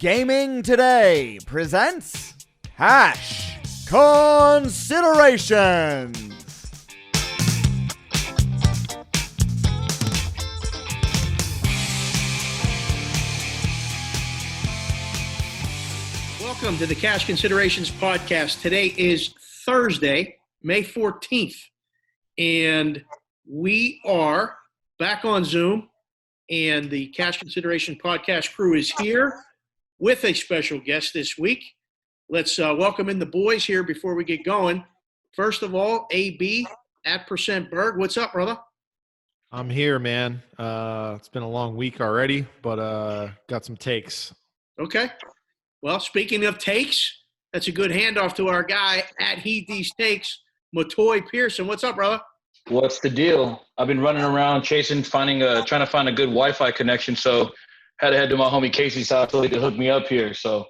Gaming Today presents Cash Considerations. Welcome to the Cash Considerations podcast. Today is Thursday, May 14th, and we are back on Zoom, and the Cash Consideration podcast crew is here with a special guest this week. Let's welcome in the boys here before we get going. First of all, AB at %Berg. What's up, brother? I'm here, man. It's been a long week already, but got some takes. Okay. Well, speaking of takes, that's a good handoff to our guy at Heed These Takes, Matoy Pearson. What's up, brother? What's the deal? I've been running around trying to find a good Wi-Fi connection, so had to head to my homie Casey's house so he could hook me up here. So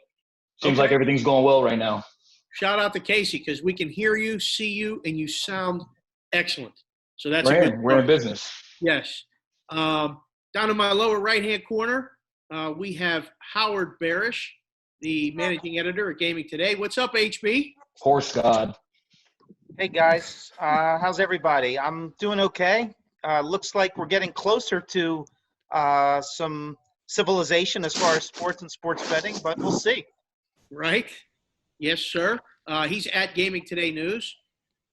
seems like everything's going well right now. Shout out to Casey because we can hear you, see you, and you sound excellent. So that's we're in business. Yes. Down in my lower right-hand corner, we have Howard Barish, the managing editor at Gaming Today. What's up, HB? Horse God. Hey, guys. How's everybody? I'm doing okay. Looks like we're getting closer to some civilization as far as sports and sports betting, but we'll see. Right. Yes, sir. He's at Gaming Today News.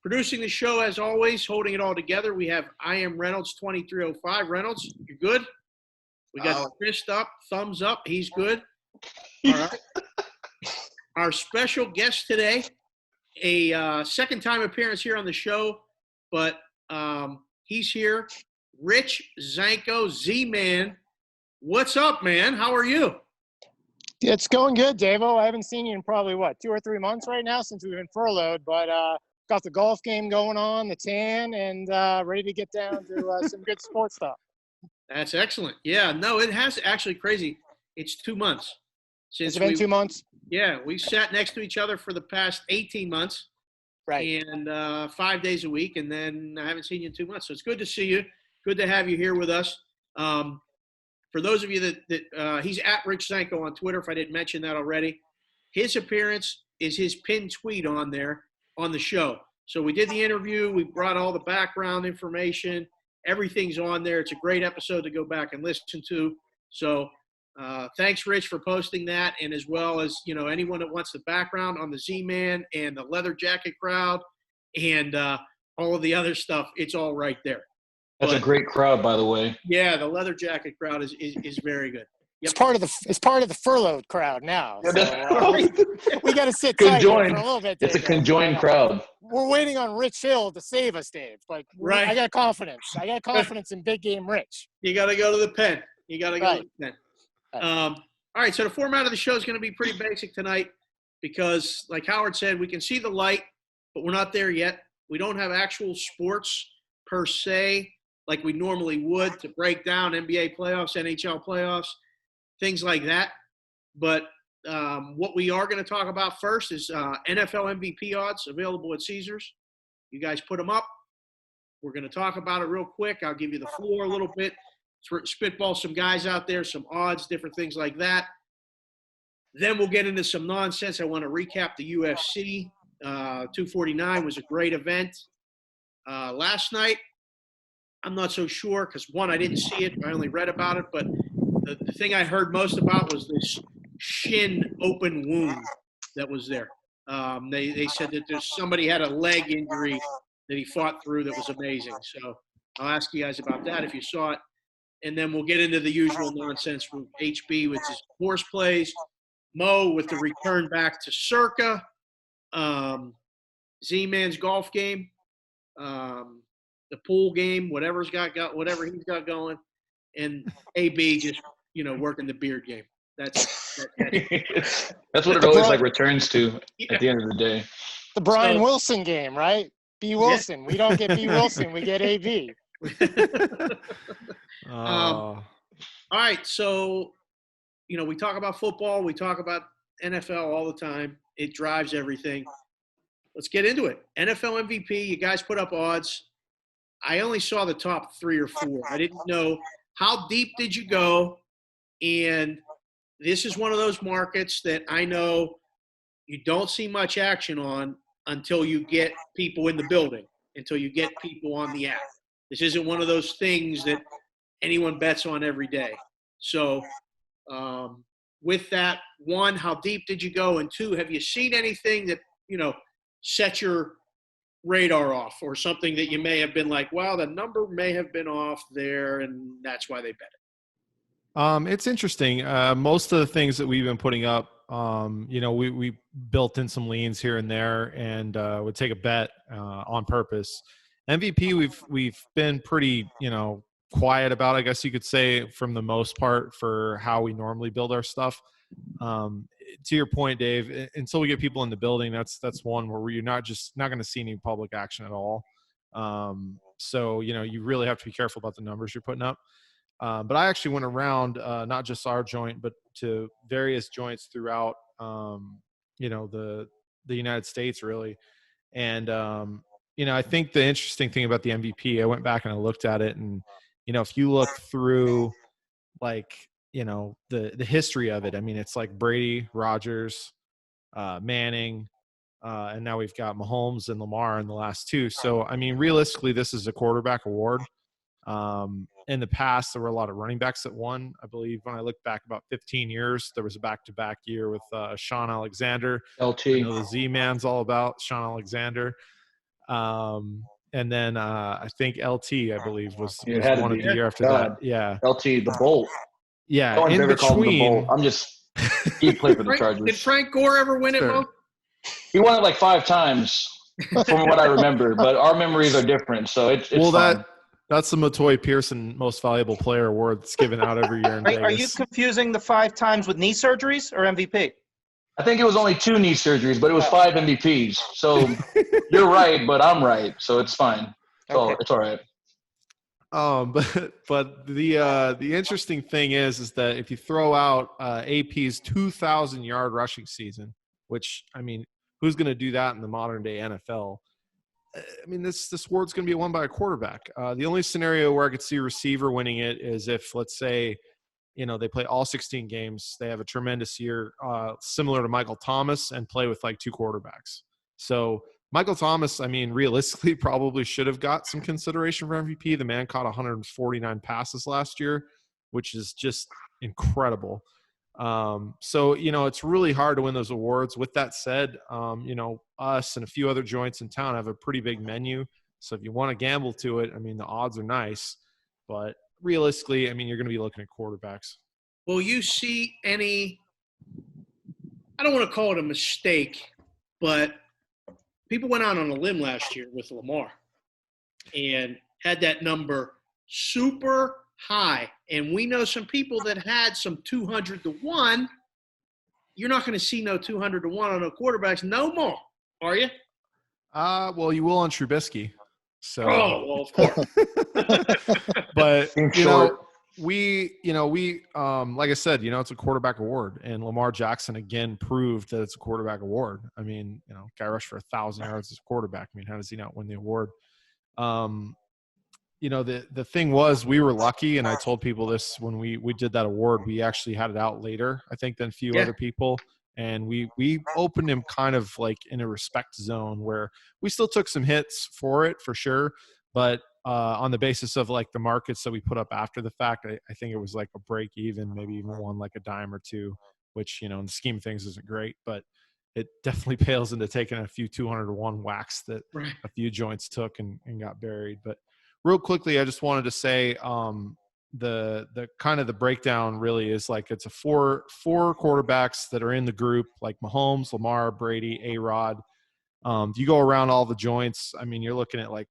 Producing the show, as always, holding it all together, we have I Am Reynolds 2305. Reynolds, you good? We got the fist up, thumbs up. He's good. All right. Our special guest today, a second-time appearance here on the show, but he's here. Rich Zanco, Z-Man. What's up, man? How are you? It's going good, Davo. I haven't seen you in probably, 2 or 3 months right now since we've been furloughed, but got the golf game going on, the tan, and ready to get down to some good sports stuff. That's excellent. Yeah, no, it has actually crazy. It's 2 months. It's been 2 months? Yeah, we sat next to each other for the past 18 months. Right. And 5 days a week, and then I haven't seen you in 2 months. So it's good to see you. Good to have you here with us. For those of you that he's at Rich Zanco on Twitter, if I didn't mention that already. His appearance is his pinned tweet on there on the show. So we did the interview. We brought all the background information. Everything's on there. It's a great episode to go back and listen to. So thanks, Rich, for posting that, and as well as, anyone that wants the background on the Z-Man and the leather jacket crowd and all of the other stuff, it's all right there. That's a great crowd, by the way. Yeah, the leather jacket crowd is very good. Yep. It's part of the furloughed crowd now. So, we got to sit tight for a little bit. It's a conjoined crowd. We're waiting on Rich Hill to save us, Dave. Like, right. I got confidence. In big game Rich. You got to go to the pen. To the pen. All right, so the format of the show is going to be pretty basic tonight because, like Howard said, we can see the light, but we're not there yet. We don't have actual sports per se like we normally would to break down NBA playoffs, NHL playoffs, things like that. But what we are going to talk about first is NFL MVP odds available at Caesars. You guys put them up. We're going to talk about it real quick. I'll give you the floor a little bit. Spitball some guys out there, some odds, different things like that. Then we'll get into some nonsense. I want to recap the UFC. 249 was a great event. Last night, I'm not so sure because, one, I didn't see it. I only read about it. But the thing I heard most about was this shin open wound that was there. They said that somebody had a leg injury that he fought through that was amazing. So I'll ask you guys about that if you saw it. And then we'll get into the usual nonsense from HB with his horse plays, Mo with the return back to Circa, Z-Man's golf game, the pool game, whatever he's got going, and AB just working the beard game. That's what it always returns to at the end of the day. The Brian Wilson game, right? B. Wilson. Yeah. We don't get B. Wilson. We get AB. All right, so we talk about football, we talk about NFL all the time. It drives everything. Let's get into it. NFL MVP, you guys put up odds. I only saw the top 3 or 4. I didn't know how deep did you go, and this is one of those markets that I know you don't see much action on until you get people in the building, until you get people on the app. This isn't one of those things that anyone bets on every day. So with that, one, how deep did you go? And two, have you seen anything that, set your radar off, or something that you may have been like, wow, the number may have been off there and that's why they bet it? It's interesting. Most of the things that we've been putting up, we built in some leans here and there, and would take a bet on purpose. MVP, we've been pretty, quiet about, I guess you could say, from the most part, for how we normally build our stuff. To your point, Dave, until we get people in the building, that's one where you're not going to see any public action at all. So you really have to be careful about the numbers you're putting up. But I actually went around, not just our joint, but to various joints throughout, the United States, really. And, I think the interesting thing about the MVP, I went back and I looked at it, and, if you look through, like, the history of it, I mean, it's like Brady, Rodgers, Manning, and now we've got Mahomes and Lamar in the last two. So, I mean, realistically, this is a quarterback award. In the past, there were a lot of running backs that won. I believe when I look back about 15 years, there was a back-to-back year with Sean Alexander. LT. I know the Z-Man's all about Sean Alexander. And then I think LT, I believe, was one of the year after that. Yeah. LT, the Bolt. Yeah. No one's in ever called him the between, Bolt. I'm just – he played for the Chargers. Did Frank Gore ever win it, Mo? He won it like 5 times from what I remember, but our memories are different, so it's fine. That's the Matoy Pearson Most Valuable Player Award that's given out every year in Vegas. Are you confusing the 5 times with knee surgeries or MVP? I think it was only 2 knee surgeries, but it was 5 MVPs. So you're right, but I'm right, so it's fine. So it's all right. But the interesting thing is that if you throw out AP's 2,000-yard rushing season, which, I mean, who's going to do that in the modern day NFL? I mean, this award's going to be won by a quarterback. The only scenario where I could see a receiver winning it is if, let's say, they play all 16 games, they have a tremendous year, similar to Michael Thomas, and play with like 2 quarterbacks. So Michael Thomas, I mean, realistically, probably should have got some consideration for MVP. The man caught 149 passes last year, which is just incredible. So, it's really hard to win those awards. With that said, us and a few other joints in town have a pretty big menu. So if you want to gamble to it, I mean, the odds are nice, but realistically, I mean, you're going to be looking at quarterbacks. Will you see any, I don't want to call it a mistake, but people went out on a limb last year with Lamar and had that number super high. And we know some people that had some 200-1. You're not going to see no 200-1 on no quarterbacks no more, are you? Well, you will on Trubisky. So, well, of course. But we like I said, it's a quarterback award, and Lamar Jackson again proved that it's a quarterback award. I mean, guy rushed for 1,000 yards as a quarterback. I mean, how does he not win the award? The thing was, we were lucky, and I told people this when we did that award. We actually had it out later, I think, than a few other people. And we opened him kind of like in a respect zone where we still took some hits for it, for sure. But on the basis of like the markets that we put up after the fact, I think it was like a break even, maybe even one like a dime or two, which, in the scheme of things isn't great, but it definitely pales into taking a few 200-1 whacks that a few joints took and got buried. But real quickly, I just wanted to say the kind of the breakdown really is like it's a four quarterbacks that are in the group, like Mahomes, Lamar, Brady, A-Rod. If you go around all the joints, I mean, you're looking at like,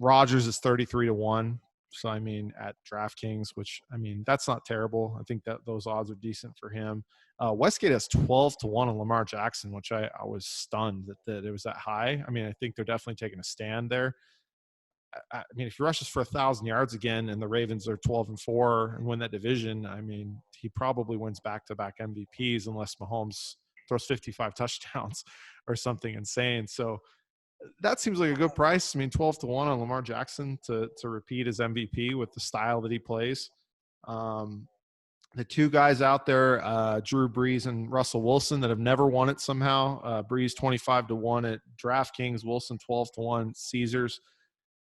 Rodgers is 33-1. So, I mean, at DraftKings, which, I mean, that's not terrible. I think that those odds are decent for him. Westgate has 12-1 on Lamar Jackson, which I was stunned that it was that high. I mean, I think they're definitely taking a stand there. I mean, if he rushes for 1,000 yards again and the Ravens are 12-4 and win that division, I mean, he probably wins back-to-back MVPs unless Mahomes throws 55 touchdowns or something insane. So that seems like a good price. I mean, 12-1 on Lamar Jackson to repeat as MVP with the style that he plays. the two guys out there, Drew Brees and Russell Wilson, that have never won it somehow. Brees 25-1 at DraftKings, Wilson 12-1 Caesars.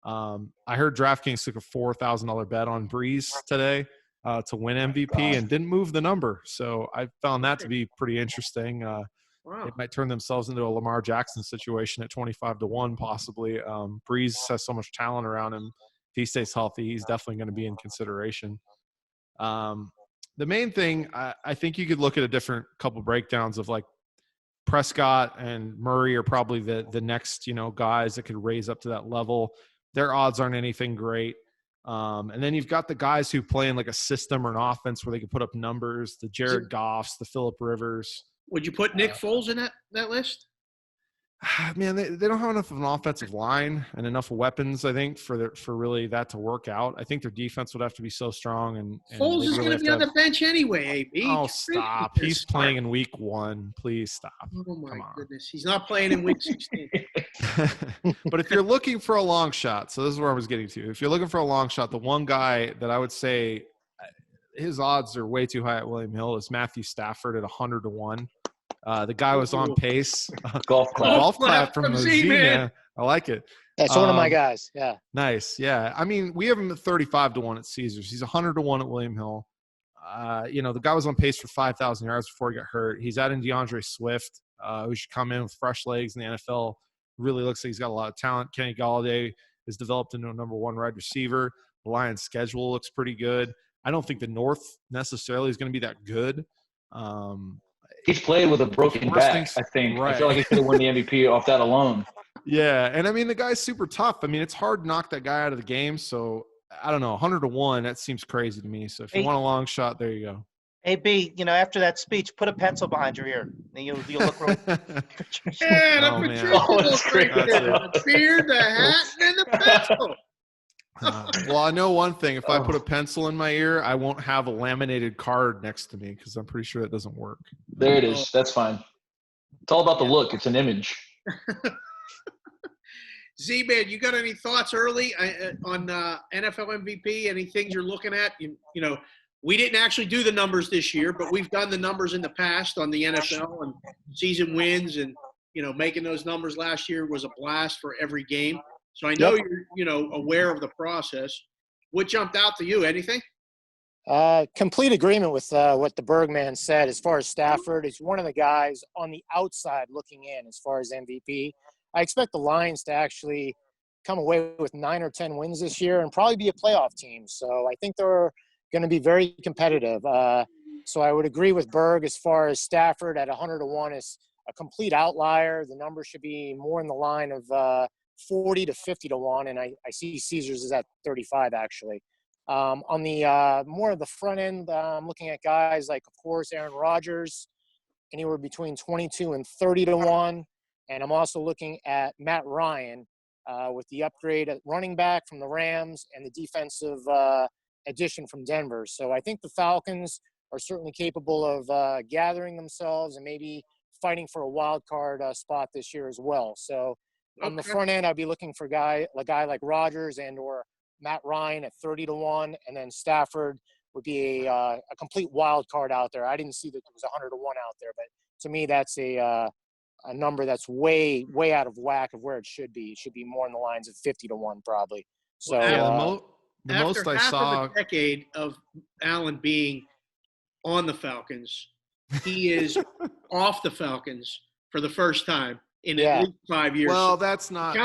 I heard DraftKings took a $4,000 bet on Brees today to win MVP and didn't move the number. So I found that to be pretty interesting. They might turn themselves into a Lamar Jackson situation at 25-1 possibly. Brees has so much talent around him. If he stays healthy, he's definitely going to be in consideration. The main thing, I think you could look at a different couple breakdowns of like Prescott and Murray are probably the next, guys that could raise up to that level. Their odds aren't anything great. And then you've got the guys who play in like a system or an offense where they can put up numbers, the Jared Goffs, the Phillip Rivers. Would you put Nick Foles in that list? Man, they don't have enough of an offensive line and enough weapons, I think, for really that to work out. I think their defense would have to be so strong. And Foles is going to be on the bench anyway, AB. Oh, stop. He's playing in week 1. Please stop. Oh, my goodness. He's not playing in week 16. But if you're looking for a long shot, so this is where I was getting to. If you're looking for a long shot, the one guy that I would say his odds are way too high at William Hill is Matthew Stafford at 100-1. The guy was on pace. Golf clap from Z-Man. I like it. That's one of my guys. Yeah. Nice. Yeah. I mean, we have him at 35-1 at Caesars. He's 100-1 at William Hill. The guy was on pace for 5,000 yards before he got hurt. He's adding DeAndre Swift, who should come in with fresh legs in the NFL. Really looks like he's got a lot of talent. Kenny Galladay has developed into a number 1 wide receiver. The Lions' schedule looks pretty good. I don't think the North necessarily is going to be that good. He's played with a broken back, I think. Right. I feel like he could have won the MVP off that alone. Yeah, and I mean, the guy's super tough. I mean, it's hard to knock that guy out of the game. So, I don't know, 100-1, that seems crazy to me. So, if you want a long shot, there you go. AB, after that speech, put a pencil behind your ear. And you'll look real Yeah, the the beard, the hat, and the pencil. Well, I know one thing. If I put a pencil in my ear, I won't have a laminated card next to me because I'm pretty sure that doesn't work. There it is. That's fine. It's all about the look. It's an image. Z-Man, you got any thoughts early on NFL MVP? Any things you're looking at? We didn't actually do the numbers this year, but we've done the numbers in the past on the NFL and season wins. And, making those numbers last year was a blast for every game. So I know you're, aware of the process. What jumped out to you? Anything? Complete agreement with what the Bergman said. As far as Stafford, he's one of the guys on the outside looking in as far as MVP. I expect the Lions to actually come away with 9 or 10 wins this year and probably be a playoff team. So I think they're going to be very competitive. So I would agree with Berg as far as Stafford at 100-1 is a complete outlier. The number should be more in the line of 40 to 50-1, and I see Caesars is at 35 actually. On the more of the front end, I'm looking at guys like, of course, Aaron Rodgers, anywhere between 22 and 30-1, and I'm also looking at Matt Ryan with the upgrade at running back from the Rams and the defensive addition from Denver. So I think the Falcons are certainly capable of gathering themselves and maybe fighting for a wild card spot this year as well. So on the front end, I'd be looking for a guy like Rodgers and or Matt Ryan at 30-1, and then Stafford would be a complete wild card out there. I didn't see that there was 100-1 out there, but to me, that's a number that's way out of whack of where it should be. It should be more in the lines of 50-1 probably. So the most I saw of a decade of Allen being on the Falcons, he is off the Falcons for the first time in at least 5 years. Well, that's not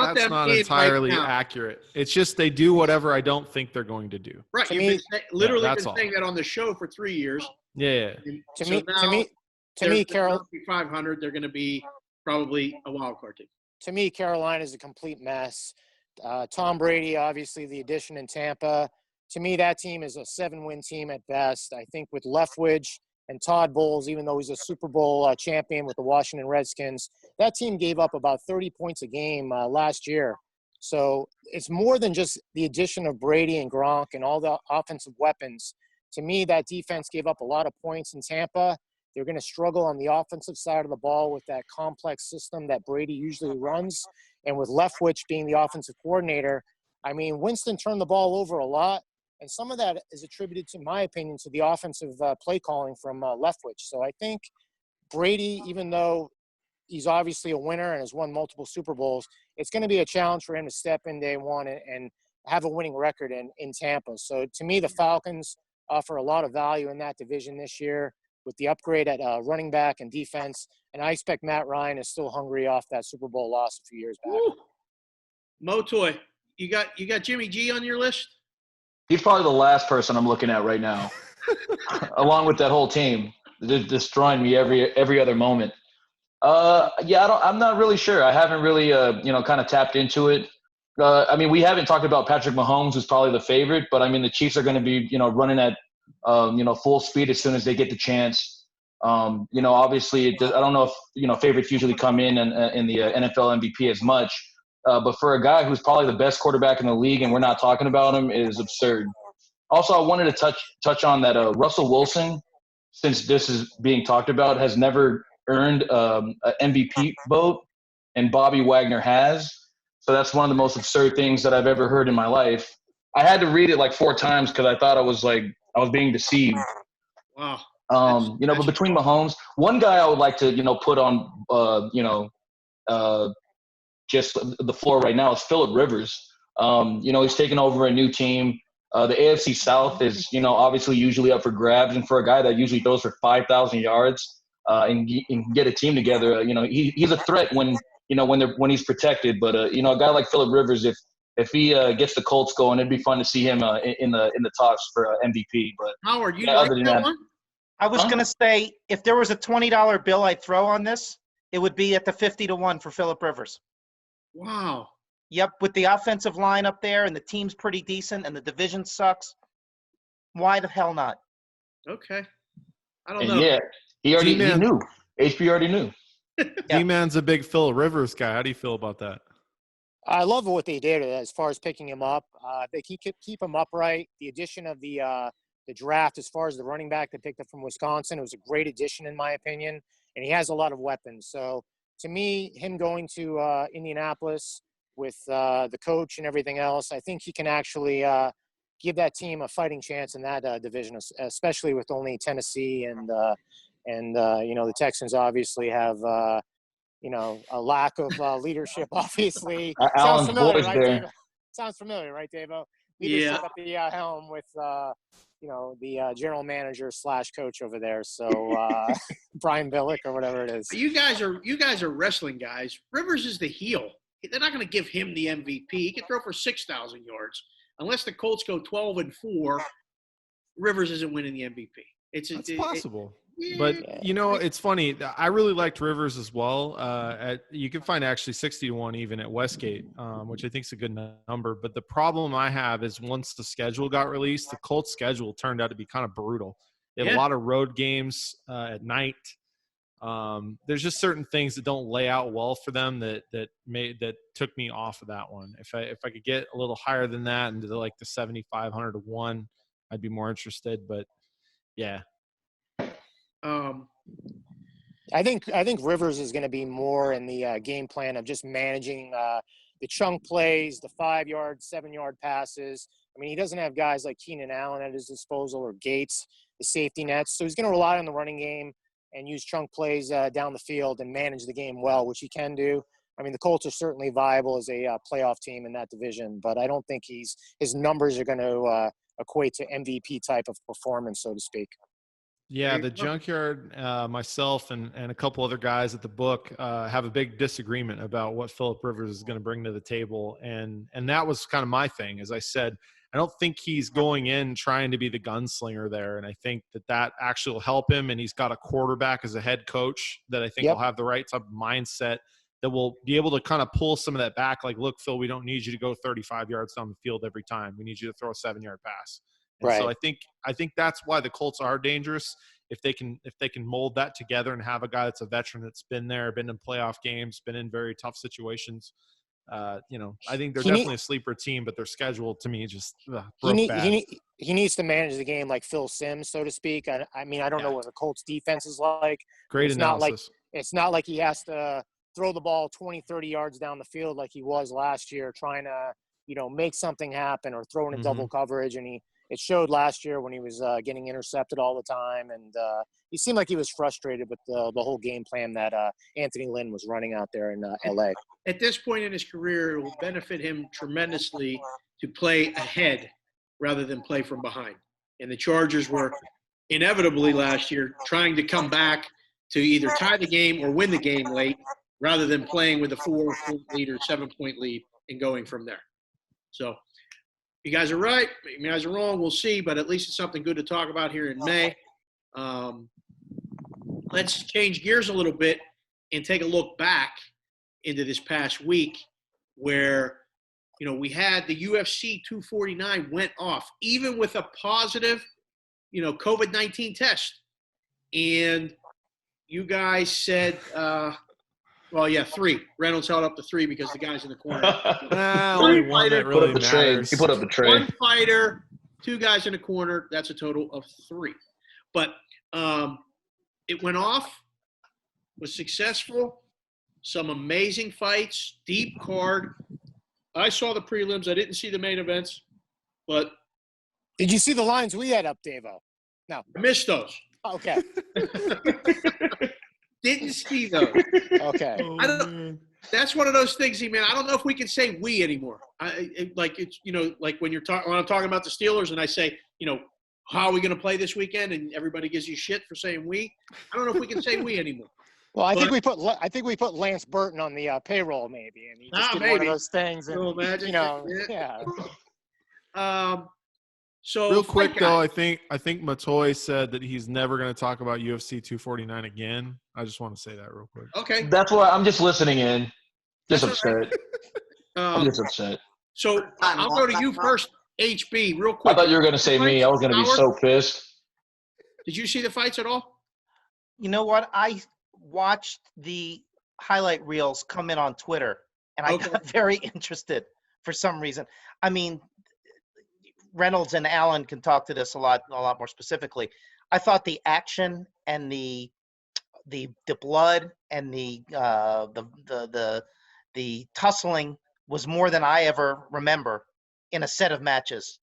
entirely accurate. It's just they do whatever I don't think they're going to do. Right. You've been saying that on the show for 3 years. Yeah. To me, Carol, 500, they're going to be probably a wild card team. To me, Carolina is a complete mess. Tom Brady, obviously, the addition in Tampa. To me, that team is a 7-win team at best. I think with Leftwich and Todd Bowles, even though he's a Super Bowl champion with the Washington Redskins, that team gave up about 30 points a game last year. So it's more than just the addition of Brady and Gronk and all the offensive weapons. To me, that defense gave up a lot of points in Tampa. They're going to struggle on the offensive side of the ball with that complex system that Brady usually runs. And with Leftwich being the offensive coordinator, I mean, Winston turned the ball over a lot. And some of that is attributed, in my opinion, to the offensive play calling from Leftwich. So I think Brady, even though he's obviously a winner and has won multiple Super Bowls, it's going to be a challenge for him to step in day one and have a winning record in Tampa. So to me, the Falcons offer a lot of value in that division this year with the upgrade at running back and defense. And I expect Matt Ryan is still hungry off that Super Bowl loss a few years back. Woo. Motoy, you got Jimmy G on your list? He's probably the last person I'm looking at right now, along with that whole team. They're destroying me every other moment. I'm not really sure. I haven't really, kind of tapped into it. We haven't talked about Patrick Mahomes, who's probably the favorite, but the Chiefs are going to be, running at, full speed as soon as they get the chance. Obviously, I don't know if, favorites usually come in the NFL MVP as much, but for a guy who's probably the best quarterback in the league and we're not talking about him is absurd. Also, I wanted to touch on that Russell Wilson, since this is being talked about, has never earned an MVP vote, and Bobby Wagner has. So that's one of the most absurd things that I've ever heard in my life. I had to read it like 4 times because I thought I was being deceived. Wow. But between Mahomes, one guy I would like to, put on, just the floor right now is Phillip Rivers. He's taking over a new team. The AFC South is, obviously usually up for grabs, and for a guy that usually throws for 5,000 yards and get a team together, he's a threat when he's protected. But a guy like Phillip Rivers, if he gets the Colts going, it'd be fun to see him in the talks for MVP. But Howard, you like that one? I was going to say, if there was a $20 bill I'd throw on this, it would be at the 50-1 for Phillip Rivers. Wow. Yep, with the offensive line up there and the team's pretty decent and the division sucks. Why the hell not? Okay. I don't know. Yeah, he knew. HP already knew. D-Man's a big Phil Rivers guy. How do you feel about that? I love what they did as far as picking him up. They keep him upright. The addition of the draft, as far as the running back they picked up from Wisconsin, it was a great addition in my opinion, and he has a lot of weapons. So to me, him going to Indianapolis with the coach and everything else, I think he can actually give that team a fighting chance in that division, especially with only Tennessee and the Texans obviously have a lack of leadership. Obviously, sounds familiar, right, Dave? Sounds familiar, right, Davo? Leadership at the helm with the general manager / coach over there. So Brian Billick or whatever it is. You guys are wrestling guys. Rivers is the heel. They're not going to give him the MVP. He can throw for 6,000 yards. Unless the Colts go 12-4, Rivers isn't winning the MVP. It's possible. But, it's funny. I really liked Rivers as well. You can find actually 60-1 even at Westgate, which I think is a good number. But the problem I have is once the schedule got released, the Colts schedule turned out to be kind of brutal. They had a lot of road games at night. There's just certain things that don't lay out well for them that took me off of that one. If I could get a little higher than that into the 7,500-1, I'd be more interested. But yeah. I think Rivers is going to be more in the game plan of just managing the chunk plays, the 5-yard, 7-yard passes. I mean, he doesn't have guys like Keenan Allen at his disposal or Gates, the safety nets. So he's going to rely on the running game and use chunk plays down the field and manage the game well, which he can do. I mean, the Colts are certainly viable as a playoff team in that division, but I don't think his numbers are going to equate to MVP type of performance, so to speak. Yeah, the Junkyard, myself and a couple other guys at the book have a big disagreement about what Phillip Rivers is going to bring to the table. And that was kind of my thing. As I said, I don't think he's going in trying to be the gunslinger there. And I think that actually will help him. And he's got a quarterback as a head coach that I think will have the right type of mindset that will be able to kind of pull some of that back. Like, look, Phil, we don't need you to go 35 yards down the field every time. We need you to throw a 7-yard pass. And so I think that's why the Colts are dangerous. If they can mold that together and have a guy that's a veteran that's been there, been in playoff games, been in very tough situations, I think they're definitely a sleeper team. But their schedule to me just broke bad. He needs to manage the game like Phil Simms, so to speak. I mean, I don't know what the Colts defense is like. Great analysis. It's not like he has to throw the ball 20, 30 yards down the field like he was last year, trying to make something happen or throw in a double coverage, and it showed last year when he was getting intercepted all the time, and he seemed like he was frustrated with the whole game plan that Anthony Lynn was running out there in LA. At this point in his career, it will benefit him tremendously to play ahead rather than play from behind. And the Chargers were inevitably last year trying to come back to either tie the game or win the game late rather than playing with a 4-point lead or 7-point lead and going from there. So you guys are right. You guys are wrong. We'll see, but at least it's something good to talk about here in May. Let's change gears a little bit and take a look back into this past week where, we had the UFC 249 went off, even with a positive, COVID-19 test. And you guys said, 3. Reynolds held up the 3 because the guy's in the corner. Only one that really matters. He put up the trade. 1 fighter, 2 guys in the corner. That's a total of 3. But it went off, was successful, some amazing fights, deep card. I saw the prelims. I didn't see the main events, but Did you see the lines we had up, Davo? No. I missed those. Okay. Didn't see those. Okay. That's one of those things, man. I don't know if we can say we anymore. Like when I'm talking about the Steelers and I say, how are we going to play this weekend? And everybody gives you shit for saying we. I don't know if we can say we anymore. Well, I think we put Lance Burton on the payroll maybe, and he just did one of those things. And, magic, yeah. So real quick though, I think Matoy said that he's never going to talk about UFC 249 again. I just want to say that real quick. Okay. That's why I'm just listening in. Just upset. I'm just upset. So I'll go to you first, HB, real quick. I thought you were going to say me. I was going to be so pissed. Did you see the fights at all? You know what? I watched the highlight reels come in on Twitter, and I got very interested for some reason. I mean, Reynolds and Allen can talk to this a lot more specifically. I thought the action and the blood and the tussling was more than I ever remember in a set of matches.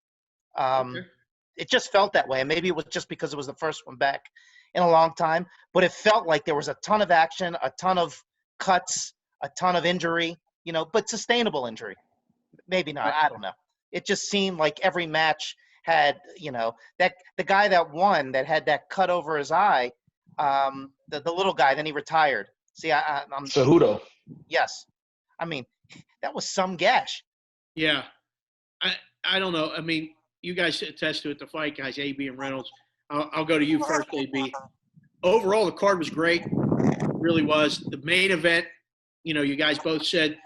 It just felt that way. And maybe it was just because it was the first one back in a long time, but it felt like there was a ton of action, a ton of cuts, a ton of injury, but sustainable injury. Maybe not. I don't know. It just seemed like every match had, that the guy that won that had that cut over his eye, the little guy, then he retired. See, I'm Cejudo. Yes. I mean, that was some gash. Yeah. I don't know. I mean, you guys attest to it, the fight guys, AB and Reynolds. I'll go to you first, AB. Overall, the card was great. It really was. The main event, you guys both said,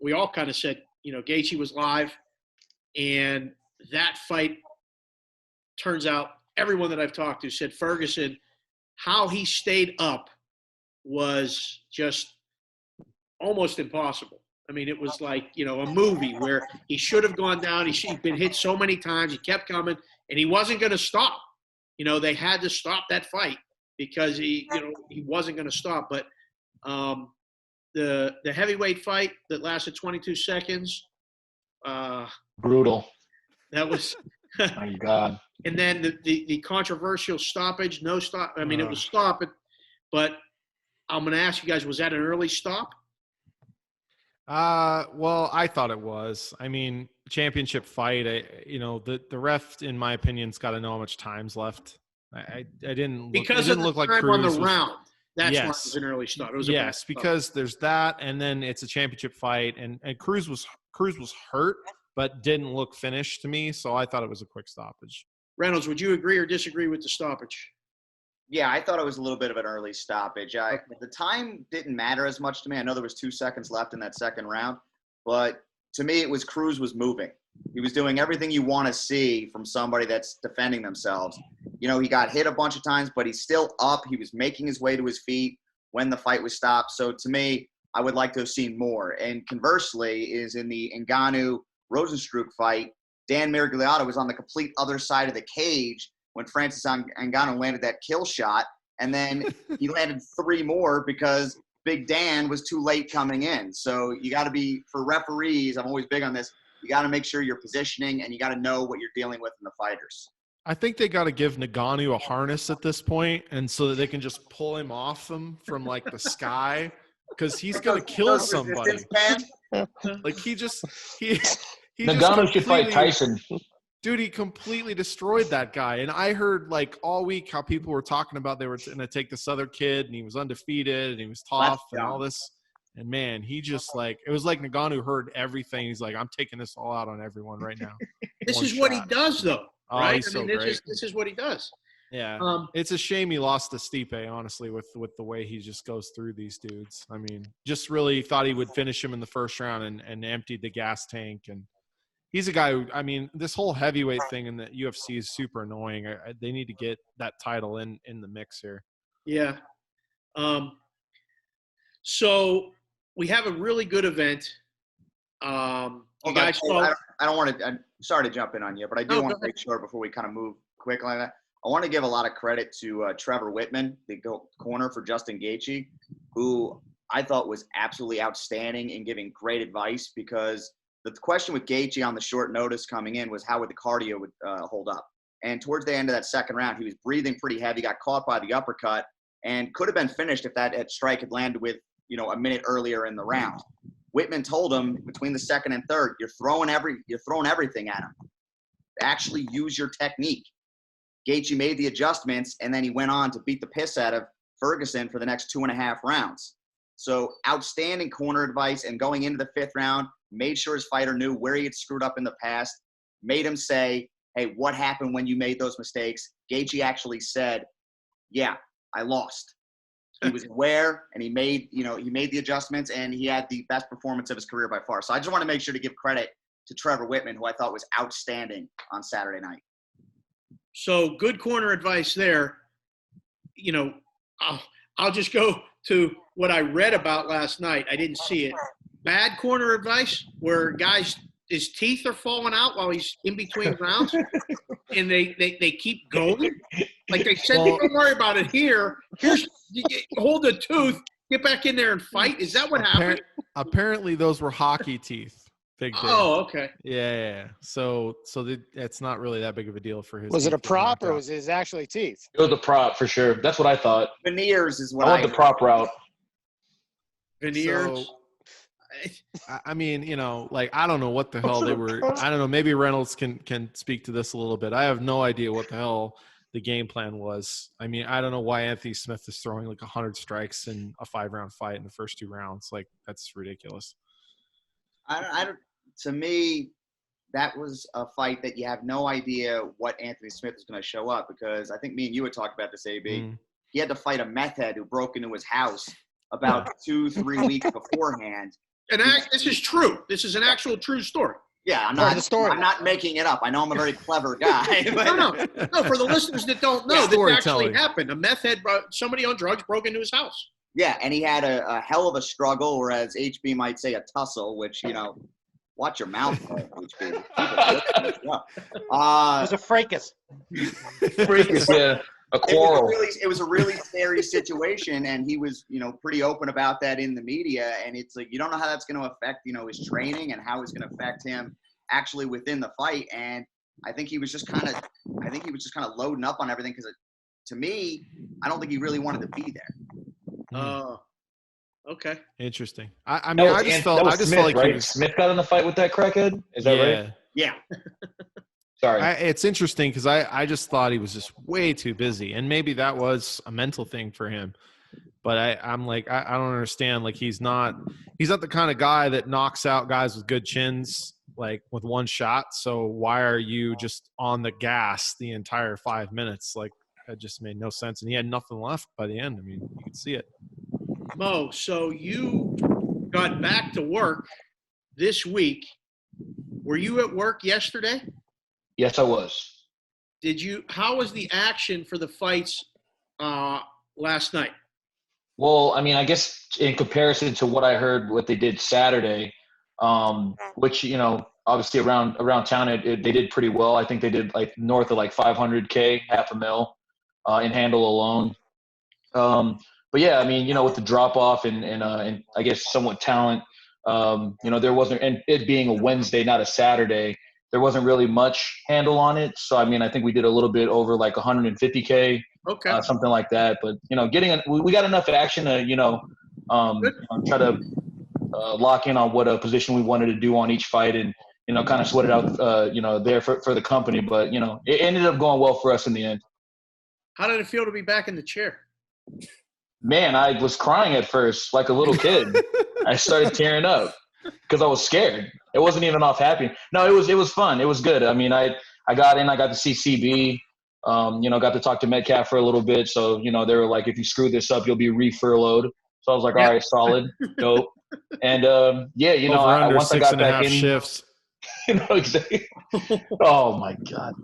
we all kind of said, Gaethje was live. And that fight, turns out, everyone that I've talked to said Ferguson, how he stayed up was just almost impossible. I mean, it was like, a movie where he should have gone down. He'd been hit so many times. He kept coming, and he wasn't going to stop. They had to stop that fight because he wasn't going to stop. But the heavyweight fight that lasted 22 seconds, brutal. That was – my God. And then the controversial stoppage, no stop. I mean, it was stop, but I'm going to ask you guys, was that an early stop? Well, I thought it was. I mean, championship fight. The ref, in my opinion's got to know how much time's left. I didn't look, because it didn't look like time Cruz on the was, round. That's why it yes. was an early stop. It was yes, because there's that, and then it's a championship fight, and Cruz was hurt, but didn't look finished to me, so I thought it was a quick stoppage. Reynolds, would you agree or disagree with the stoppage? Yeah, I thought it was a little bit of an early stoppage. The time didn't matter as much to me. I know there was 2 seconds left in that second round, but to me, it was Cruz was moving. He was doing everything you want to see from somebody that's defending themselves. He got hit a bunch of times, but he's still up. He was making his way to his feet when the fight was stopped. So to me, I would like to have seen more. And conversely is in the Ngannou-Rozenstruik fight, Dan Miragliotta was on the complete other side of the cage when Francis Ngannou landed that kill shot, and then he landed 3 more because Big Dan was too late coming in. So you got to be, for referees, I'm always big on this, You got to make sure you're positioning, and you got to know what you're dealing with in the fighters. I think they got to give Ngannou a harness at this point, and so that they can just pull him off them from like the sky, because he's gonna kill somebody. Like he Ngannou should fight Tyson. Dude, he completely destroyed that guy. And I heard like all week how people were talking about they were going to take this other kid, and he was undefeated and he was tough and all this. And man, he just like, it was like Ngannou heard everything. He's like, I'm taking this all out on everyone right now. This is what he does, though. Oh, right? he's so great. This is what he does. Yeah. It's a shame he lost to Stipe, honestly, with the way he just goes through these dudes. I mean, just really thought he would finish him in the first round and emptied the gas tank. And he's a guy who, I mean, this whole heavyweight thing in the UFC is super annoying. They need to get that title in the mix here. Yeah. So we have a really good event. You guys I don't want to – I'm sorry to jump in on you, but I do want to make sure before we kind of move quick like that. I want to give a lot of credit to Trevor Whitman, the corner for Justin Gaethje, who I thought was absolutely outstanding in giving great advice, because the question with Gaethje on the short notice coming in was how would the cardio would hold up. And towards the end of that second round, he was breathing pretty heavy, got caught by the uppercut, and could have been finished if that strike had landed with, a minute earlier in the round. Whitman told him between the second and third, you're throwing everything at him. Actually use your technique. Gaethje made the adjustments, and then he went on to beat the piss out of Ferguson for the next 2.5 rounds. So outstanding corner advice, and going into the fifth round, made sure his fighter knew where he had screwed up in the past, made him say, hey, what happened when you made those mistakes? Gaethje actually said, yeah, I lost. He was aware, and he made the adjustments, and he had the best performance of his career by far. So I just want to make sure to give credit to Trevor Whitman, who I thought was outstanding on Saturday night. So good corner advice there. I'll just go to what I read about last night. I didn't see it. Bad corner advice where guys, his teeth are falling out while he's in between rounds, and they keep going. Like they said, don't worry about it here. Hold the tooth, get back in there and fight. Is that what happened? Apparently those were hockey teeth. Big deal. Oh, okay. Yeah. So it's not really that big of a deal for his. Was it a prop or was it his actually teeth? It was a prop for sure. That's what I thought. Veneers is what I went the prop route. Veneers. So, I mean, I don't know what the hell they were. I don't know. Maybe Reynolds can speak to this a little bit. I have no idea what the hell the game plan was. I mean, I don't know why Anthony Smith is throwing like 100 strikes in a 5-round fight in the first 2 rounds. Like, that's ridiculous. To me, that was a fight that you have no idea what Anthony Smith is going to show up, because I think me and you had talked about this, AB. He had to fight a meth head who broke into his house about 2-3 weeks beforehand. And this is true. This is an actual true story. Yeah, I'm not making it up. I know I'm a very clever guy. But No, for the listeners that don't know, this actually happened. A meth head, somebody on drugs broke into his house. Yeah, and he had a hell of a struggle, or as HB might say, a tussle, which, watch your mouth, HB. It was a fracas. Fracas, yeah. A quarrel. It was a really scary situation, and he was, pretty open about that in the media. And it's like, you don't know how that's going to affect, his training and how it's going to affect him actually within the fight. And I think he was just kind of loading up on everything, because to me, I don't think he really wanted to be there. Okay. Interesting. I just felt like right? Smith got in the fight with that crackhead. Is that right? Yeah. Sorry. It's interesting because I just thought he was just way too busy, and maybe that was a mental thing for him. But I'm like, I don't understand. Like, he's not the kind of guy that knocks out guys with good chins like with one shot. So why are you just on the gas the entire 5 minutes? Like, that just made no sense. And he had nothing left by the end. I mean, you could see it. Mo, so you got back to work this week. Were you at work yesterday? Yes, I was. How was the action for the fights last night? Well, I mean, I guess in comparison to what I heard, what they did Saturday, which, obviously around town, they did pretty well. I think they did like north of like 500K, $500,000 in handle alone. But yeah, I mean, with the drop off and I guess somewhat talent There wasn't, and it being a Wednesday, not a Saturday, there wasn't really much handle on it. So, I mean, I think we did a little bit over like 150K, something like that. But, we got enough action to, try to lock in on what a position we wanted to do on each fight and, kind of sweat it out, there for the company. But, it ended up going well for us in the end. How did it feel to be back in the chair? Man, I was crying at first like a little kid. I started tearing up because I was scared. It wasn't even off happy. No, it was fun. It was good. I mean, I got in, I got to see CB, got to talk to Metcalf for a little bit. So, they were like, if you screw this up, you'll be re-furloughed. So I was like, all right, solid, dope. And once I got back in, shifts. Exactly. Oh my God.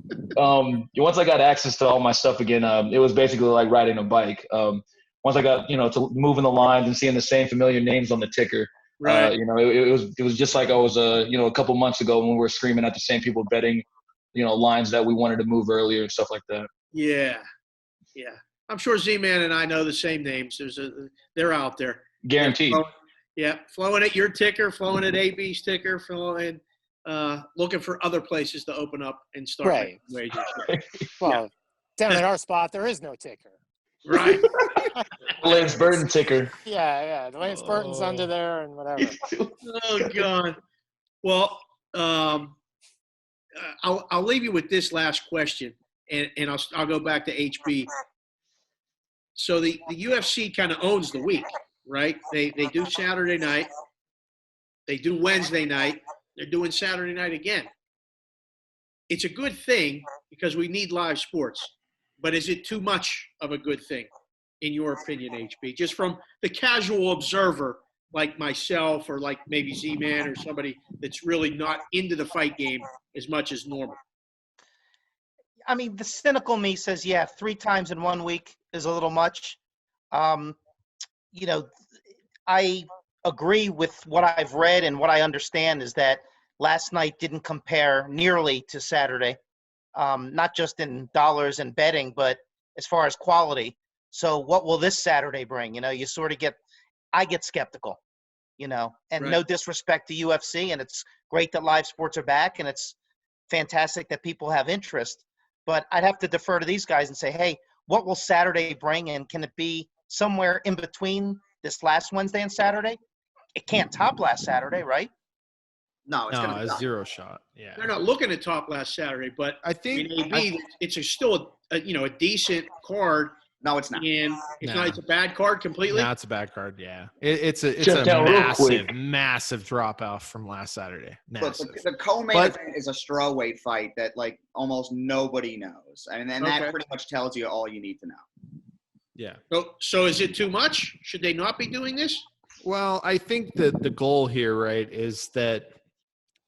Once I got access to all my stuff again, it was basically like riding a bike. Once I got, to moving the lines and seeing the same familiar names on the ticker, right. It was just like I was, a couple months ago when we were screaming at the same people betting, lines that we wanted to move earlier and stuff like that. Yeah. Yeah. I'm sure Z-Man and I know the same names. They're out there. Guaranteed. Flowing at your ticker, flowing at AB's ticker, flowing, looking for other places to open up and start making wagers. Well, down at our spot, there is no ticker. Right. Lance Burton ticker. Yeah. The Lance Burton's under there and whatever. Oh, God. Well, I'll leave you with this last question, and I'll go back to HB. So the UFC kind of owns the week, right? They do Saturday night. They do Wednesday night. They're doing Saturday night again. It's a good thing because we need live sports. But is it too much of a good thing, in your opinion, HB? Just from the casual observer like myself or like maybe Z-Man or somebody that's really not into the fight game as much as normal. I mean, the cynical me says, 3 times in 1 week is a little much. I agree with what I've read and what I understand is that last night didn't compare nearly to Saturday. Not just in dollars and betting, but as far as quality. So what will this Saturday bring? You sort of I get skeptical, and right. No disrespect to UFC, and it's great that live sports are back, and it's fantastic that people have interest. But I'd have to defer to these guys and say, hey, what will Saturday bring, and can it be somewhere in between this last Wednesday and Saturday? It can't top last Saturday, right? No, it's a zero shot. Yeah, they're not looking to top last Saturday, but I think it's still a decent card. No, it's not. And it's not. It's a bad card completely. No, it's a bad card. Yeah, it's a massive drop off from last Saturday. Look, the co-main event is a strawweight fight that like almost nobody knows, and that pretty much tells you all you need to know. Yeah. So is it too much? Should they not be doing this? Well, I think that the goal here, right, is that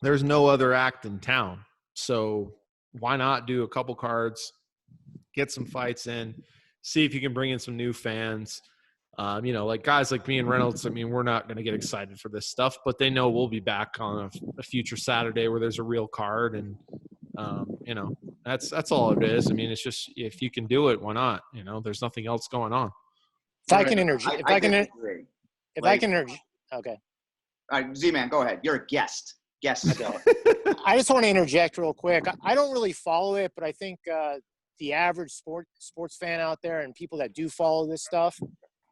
there's no other act in town. So why not do a couple cards, get some fights in, see if you can bring in some new fans. Like guys like me and Reynolds, I mean, we're not going to get excited for this stuff, but they know we'll be back on a future Saturday where there's a real card. And, that's all it is. I mean, it's just, if you can do it, why not? There's nothing else going on. If I can interject. Okay. All right, Z-Man, go ahead. You're a guest. Yes. I just want to interject real quick. I don't really follow it, but I think the average sports fan out there and people that do follow this stuff,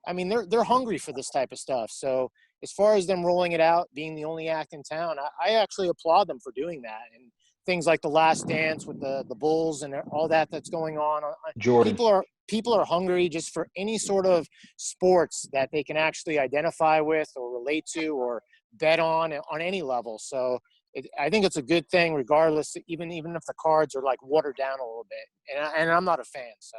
I mean, they're hungry for this type of stuff. So as far as them rolling it out, being the only act in town, I actually applaud them for doing that. And things like The Last Dance with the Bulls and all that's going on. Jordan. People are hungry just for any sort of sports that they can actually identify with or relate to or bet on any level. So I think it's a good thing regardless, even if the cards are like watered down a little bit. And I'm not a fan, so.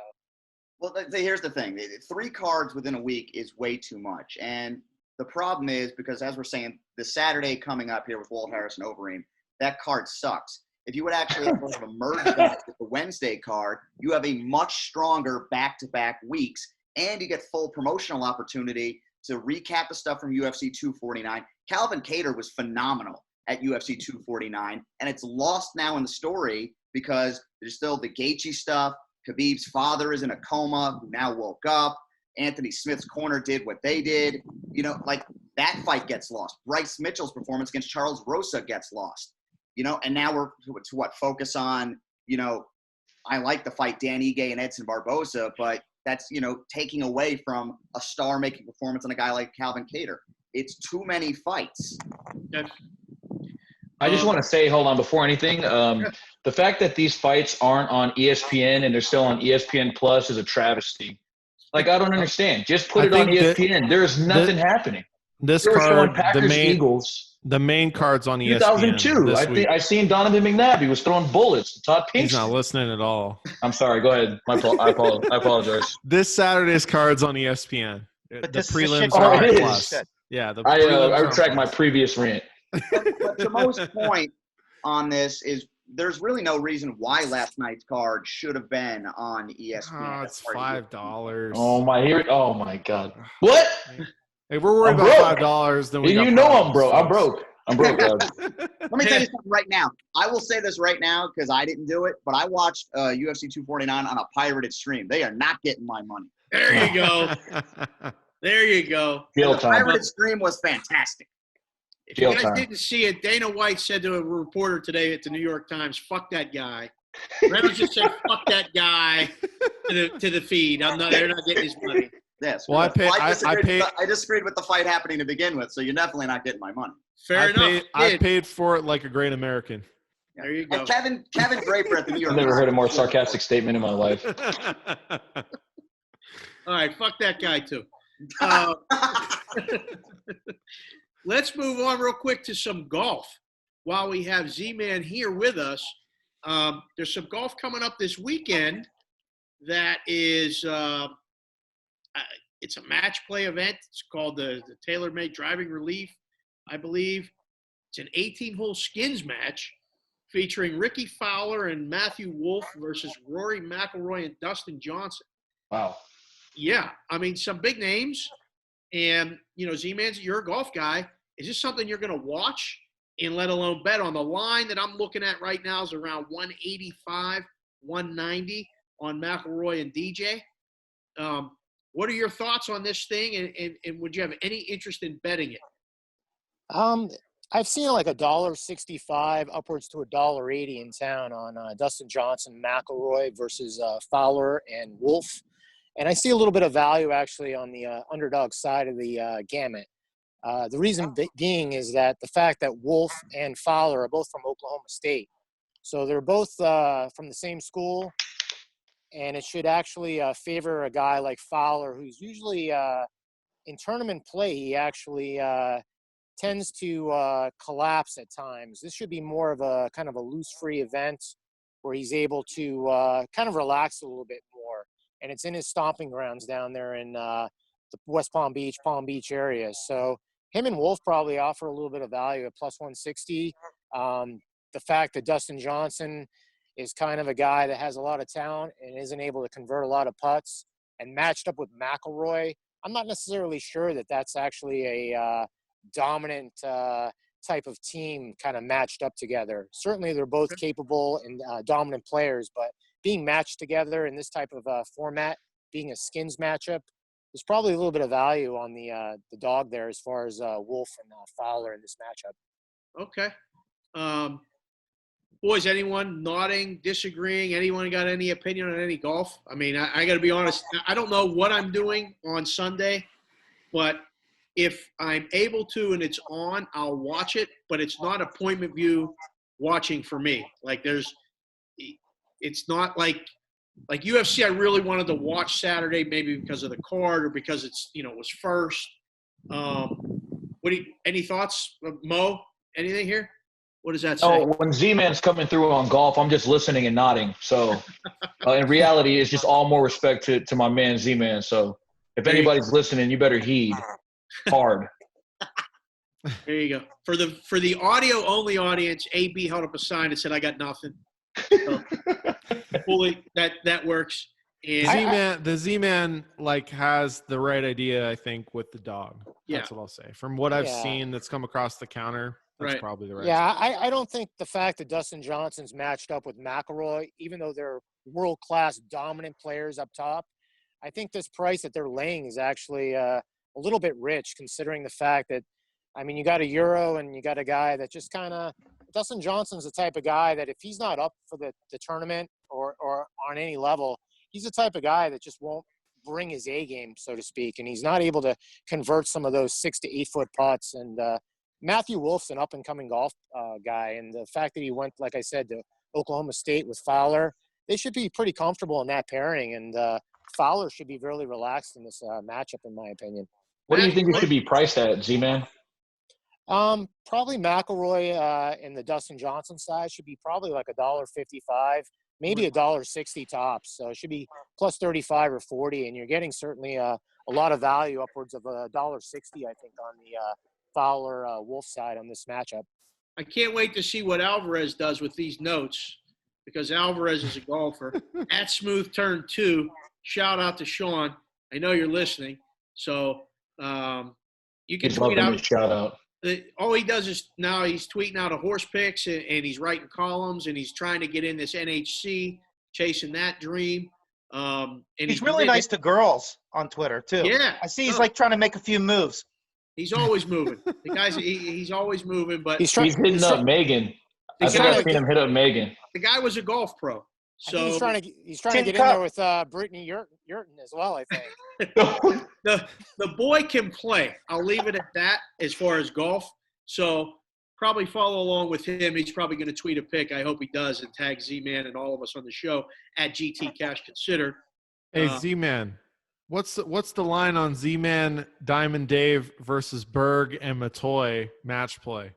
Well, here's the thing. 3 cards within a week is way too much. And the problem is because, as we're saying, the Saturday coming up here with Walt Harris and Overeem, that card sucks. If you would actually have a merge that with the Wednesday card, you have a much stronger back-to-back weeks, and you get full promotional opportunity to recap the stuff from UFC 249. Calvin Kattar was phenomenal at UFC 249, and it's lost now in the story because there's still the Gaethje stuff. Khabib's father is in a coma, who now woke up. Anthony Smith's corner did what they did. That fight gets lost. Bryce Mitchell's performance against Charles Rosa gets lost. And now we're to focus on, I like the fight Dan Ige and Edson Barboza, but that's, taking away from a star-making performance on a guy like Calvin Kattar. It's too many fights. I just want to say, hold on, before anything, the fact that these fights aren't on ESPN and they're still on ESPN Plus is a travesty. Like, I don't understand. Just put it on ESPN. There's nothing happening. This they were showing card, Packers, Eagles. The main card's on ESPN. 2002. I seen Donovan McNabb. He was throwing bullets to Todd Pinkston. He's not listening at all. I'm sorry. Go ahead. I apologize. This Saturday's card's on ESPN. But the this prelims are are on Plus. Yeah, I retract my previous rant. But the most point on this is there's really no reason why last night's card should have been on ESPN. Oh, it's $5. Oh my God! What? If we're worried about $5, then we. I'm broke. I'm broke. I'm broke, God. Let me tell you something right now. I will say this right now because I didn't do it, but I watched UFC 249 on a pirated stream. They are not getting my money. There you go. There you go. The pirated stream was fantastic. If you guys didn't see it, Dana White said to a reporter today at the New York Times, "Fuck that guy." Remy just said, "Fuck that guy" to the feed. They're not getting his money. Yes. Well, I disagreed with the fight happening to begin with, so you're definitely not getting my money. Fair enough. I paid for it like a great American. There you go. And Kevin Draper at the New York. I've never heard a more sarcastic statement in my life. All right, fuck that guy too. Let's move on real quick to some golf. While we have Z-Man here with us, there's some golf coming up this weekend that is it's a match play event. It's called the TaylorMade Driving Relief, I believe. It's an 18-hole skins match featuring Ricky Fowler and Matthew Wolff versus Rory McIlroy and Dustin Johnson. Wow. Yeah, I mean, some big names. And, Z-Man's, you're a golf guy. Is this something you're going to watch and let alone bet on? The line that I'm looking at right now is around 185, 190 on McIlroy and DJ. What are your thoughts on this thing, and would you have any interest in betting it? I've seen like $1.65 upwards to $1.80 in town on Dustin Johnson, McIlroy versus Fowler and Wolff. And I see a little bit of value actually on the underdog side of the gamut. The reason being is that the fact that Wolff and Fowler are both from Oklahoma State. So they're both from the same school. And it should actually favor a guy like Fowler, who's usually in tournament play, he actually tends to collapse at times. This should be more of a kind of a loose free event where he's able to kind of relax a little bit more. And it's in his stomping grounds down there in the West Palm Beach area. So him and Wolff probably offer a little bit of value at plus 160. The fact that Dustin Johnson is kind of a guy that has a lot of talent and isn't able to convert a lot of putts, and matched up with McIlroy, I'm not necessarily sure that that's actually a dominant type of team kind of matched up together. Certainly they're both capable and dominant players, but being matched together in this type of format, being a skins matchup, there's probably a little bit of value on the dog there as far as Wolff and Fowler in this matchup. Okay. Boys, anyone nodding, disagreeing? Anyone got any opinion on any golf? I mean, I got to be honest. I don't know what I'm doing on Sunday, but if I'm able to and it's on, I'll watch it. But it's not appointment view watching for me. Like it's not like UFC. I really wanted to watch Saturday, maybe because of the card or because it's it was first. Any thoughts, Mo? Anything here? What does that say? Oh, when Z-Man's coming through on golf, I'm just listening and nodding. So in reality, it's just all more respect to my man Z-Man. So if anybody's listening, you better heed hard. There you go. For the audio only audience, AB held up a sign that said, "I got nothing." So, fully that works. And the Z-Man has the right idea, I think, with the dog. That's what I'll say. From what I've seen that's come across the counter, that's probably the right. Yeah, I don't think the fact that Dustin Johnson's matched up with McIlroy, even though they're world-class dominant players up top, I think this price that they're laying is actually a little bit rich considering the fact that, I mean, you got a Euro and you got a guy that just kind of – Dustin Johnson's the type of guy that if he's not up for the tournament or on any level, he's the type of guy that just won't bring his A game, so to speak, and he's not able to convert some of those 6 to 8 foot putts. And Matthew Wolf's an up-and-coming golf guy, and the fact that he went, like I said, to Oklahoma State with Fowler, they should be pretty comfortable in that pairing, and Fowler should be really relaxed in this matchup, in my opinion. What do you think it should be priced at, Z-Man? Probably McIlroy in the Dustin Johnson side should be probably like $1.55, maybe $1.60 tops. So it should be plus 35 or 40, and you're getting certainly a lot of value, upwards of $1.60, I think, on the Fowler Wolf side on this matchup. I can't wait to see what Alvarez does with these notes, because Alvarez is a golfer. At Smooth Turn 2, shout out to Sean. I know you're listening. So you can tweet out. Shout out. All he does is now he's tweeting out a horse picks and he's writing columns and he's trying to get in this NHC, chasing that dream. And he's really nice to girls on Twitter too. Yeah, I see he's like trying to make a few moves. He's always moving. The guy's he's always moving, but he's hitting up Megan. I think I've seen him hit up Megan. The guy was a golf pro. So he's trying to get in there with Brittany Yurton as well, I think. the boy can play. I'll leave it at that as far as golf. So probably follow along with him. He's probably going to tweet a pic. I hope he does, and tag Z-Man and all of us on the show at GT Cash Consider. Hey, Z-Man, what's the line on Z-Man, Diamond Dave versus Berg and Matoy match play?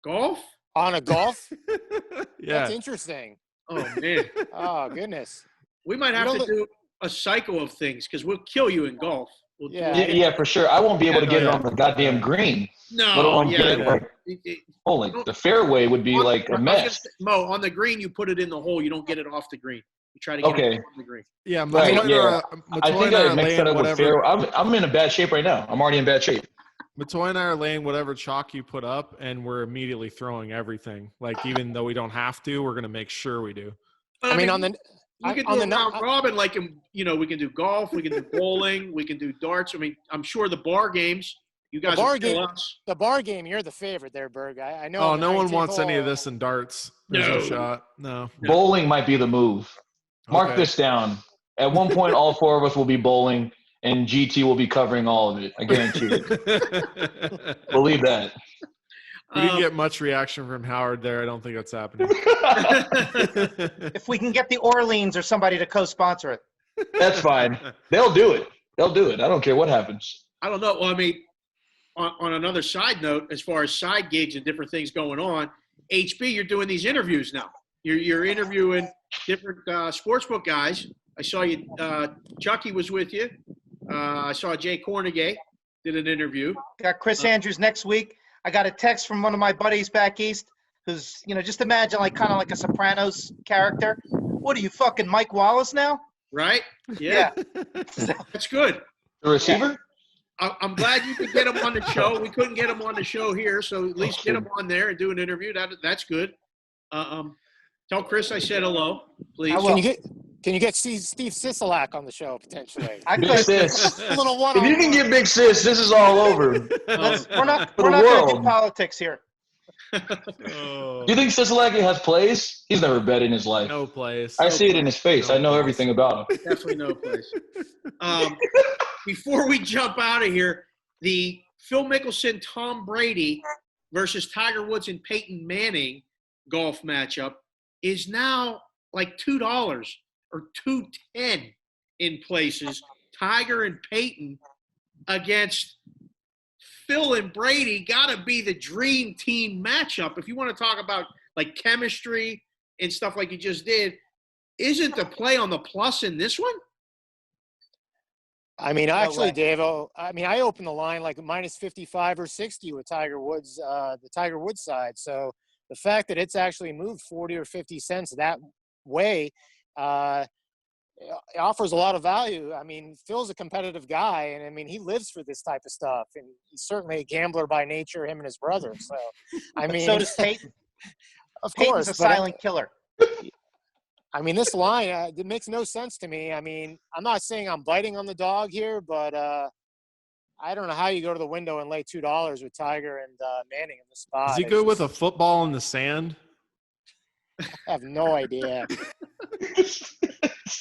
Golf? On a golf? Yeah. That's interesting. Oh, man. Oh, goodness. We might have to do a cycle of things because we'll kill you in golf. Yeah, for sure. I won't be able to get it on the goddamn green. No, the fairway would be like a mess. Mo, on the green, you put it in the hole. You don't get it off the green. You try to get it on the green. Yeah, right, I think I mixed that up with fairway. I'm in a bad shape right now. I'm already in bad shape. Matoy and I are laying whatever chalk you put up, and we're immediately throwing everything. Like, even though we don't have to, we're going to make sure we do. I mean, we can do a round robin, like, we can do golf, we can do bowling, we can do darts. I mean, I'm sure the bar games, you guys will kill us. The bar game, you're the favorite there, Berg. I know. Oh, no one wants any of this in darts. There's no shot. No. Bowling might be the move. Mark this down. At one point, all four of us will be bowling, and GT will be covering all of it. I guarantee it. Believe that. We didn't get much reaction from Howard there. I don't think that's happening. If we can get the Orleans or somebody to co-sponsor it. That's fine. They'll do it. I don't care what happens. I don't know. Well, I mean, on another side note, as far as side gigs and different things going on, HB, you're doing these interviews now. You're interviewing different sportsbook guys. I saw you. Chucky was with you. I saw Jay Cornegay did an interview. Got Chris Andrews next week. I got a text from one of my buddies back east who's, just imagine kind of like a Sopranos character. What are you, fucking Mike Wallace now? Right? Yeah. That's good. The receiver? I'm glad you could get him on the show. We couldn't get him on the show here, so at least get him on there and do an interview. That's good. Tell Chris I said hello, please. Can you get Steve Sisolak on the show potentially? Big Sis. A little one. If you can get Big Sis, this is all over. We're not going to do politics here. Do you think Sisolak has plays? He's never bet in his life. No plays. I see it in his face. I know everything about him. Definitely no plays. Before we jump out of here, the Phil Mickelson, Tom Brady versus Tiger Woods and Peyton Manning golf matchup is now like $2 or $2.10 in places. Tiger and Peyton against Phil and Brady got to be the dream team matchup. If you want to talk about like chemistry and stuff like you just did, isn't the play on the plus in this one? I mean, actually, Dave, I opened the line like minus 55 or 60 with Tiger Woods, the Tiger Woods side. So the fact that it's actually moved 40 or 50 cents that way, it offers a lot of value. I mean, Phil's a competitive guy, and I mean, he lives for this type of stuff, and he's certainly a gambler by nature, him and his brother. So, I mean, so does Peyton. Of Peyton's course, a silent killer. I mean, this line, it makes no sense to me. I mean, I'm not saying I'm biting on the dog here, but I don't know how you go to the window and lay $2 with Tiger and Manning in the spot. Is he good with a football in the sand? I have no idea.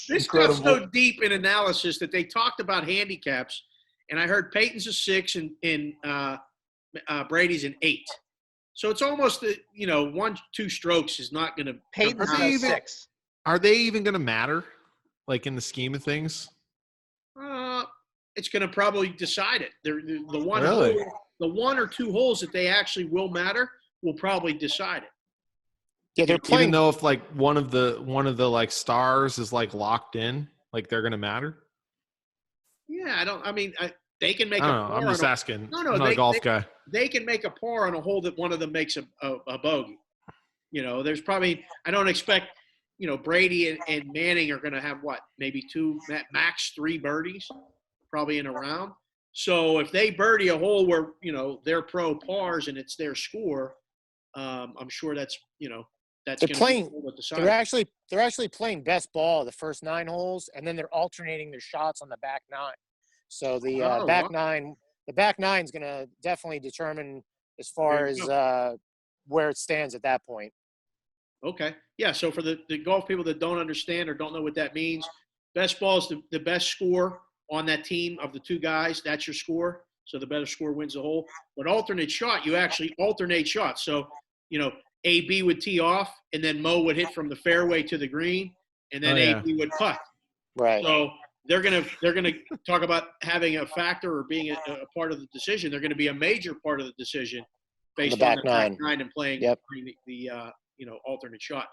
This goes so deep in analysis that they talked about handicaps, and I heard Peyton's a 6 and Brady's an 8. So it's almost 1-2 strokes is not going to. Peyton's a 6. Are they even going to matter, like in the scheme of things? It's going to probably decide it. The one Really? hole, the 1 or 2 holes that they actually will matter will probably decide it. Yeah, they're playing. Even though if like one of the like stars is like locked in, like they're going to matter. Yeah, they can make. I don't know. I'm just asking. I'm not a golf guy. They can make a par on a hole that one of them makes a bogey. There's probably. I don't expect. Brady and Manning are going to have maybe 2, max 3 birdies, probably in a round. So if they birdie a hole where they're pro pars and it's their score, I'm sure that's that's they're playing. They're actually playing best ball the first 9 holes, and then they're alternating their shots on the back 9. So the back nine's going to definitely determine as far as where it stands at that point. Okay. Yeah. So for the golf people that don't understand or don't know what that means, best ball is the best score on that team of the 2 guys. That's your score. So the better score wins the hole. But alternate shot, you actually alternate shots. So, AB would tee off, and then Mo would hit from the fairway to the green, and then AB would putt. Right. So they're gonna talk about having a factor or being a part of the decision. They're going to be a major part of the decision based on the back nine and playing the alternate shot.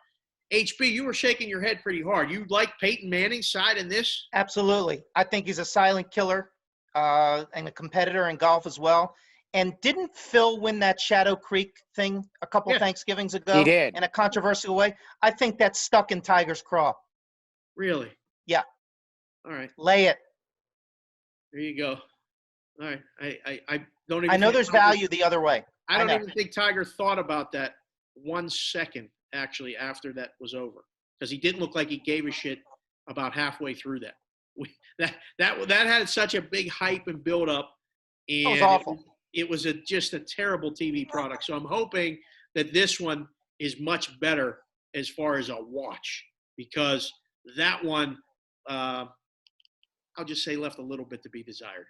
HB, you were shaking your head pretty hard. You like Peyton Manning's side in this? Absolutely. I think he's a silent killer and a competitor in golf as well. And didn't Phil win that Shadow Creek thing a couple Thanksgivings ago? He did. In a controversial way? I think that's stuck in Tiger's craw. Really? Yeah. All right. Lay it. There you go. All right. I don't even. I know there's value the other way. I don't even think Tiger thought about that 1 second actually after that was over, because he didn't look like he gave a shit about halfway through that. That had such a big hype and build up, and it was awful. It was just a terrible TV product. So I'm hoping that this one is much better as far as a watch, because that one, I'll just say, left a little bit to be desired.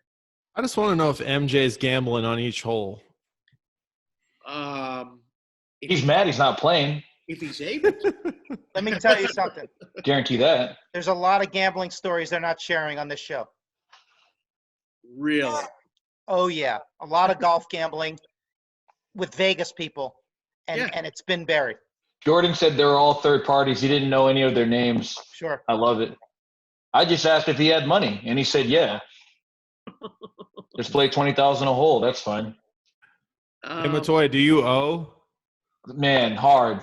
I just want to know if MJ's gambling on each hole. He's mad he's not playing. If he's able to. Let me tell you something. Guarantee that. There's a lot of gambling stories they're not sharing on this show. Really? Oh, yeah. A lot of golf gambling with Vegas people, and it's been buried. Jordan said they were all third parties. He didn't know any of their names. Sure. I love it. I just asked if he had money, and he said, yeah. Just play 20,000 a hole. That's fine. Hey, Matoya, do you owe? Man, hard.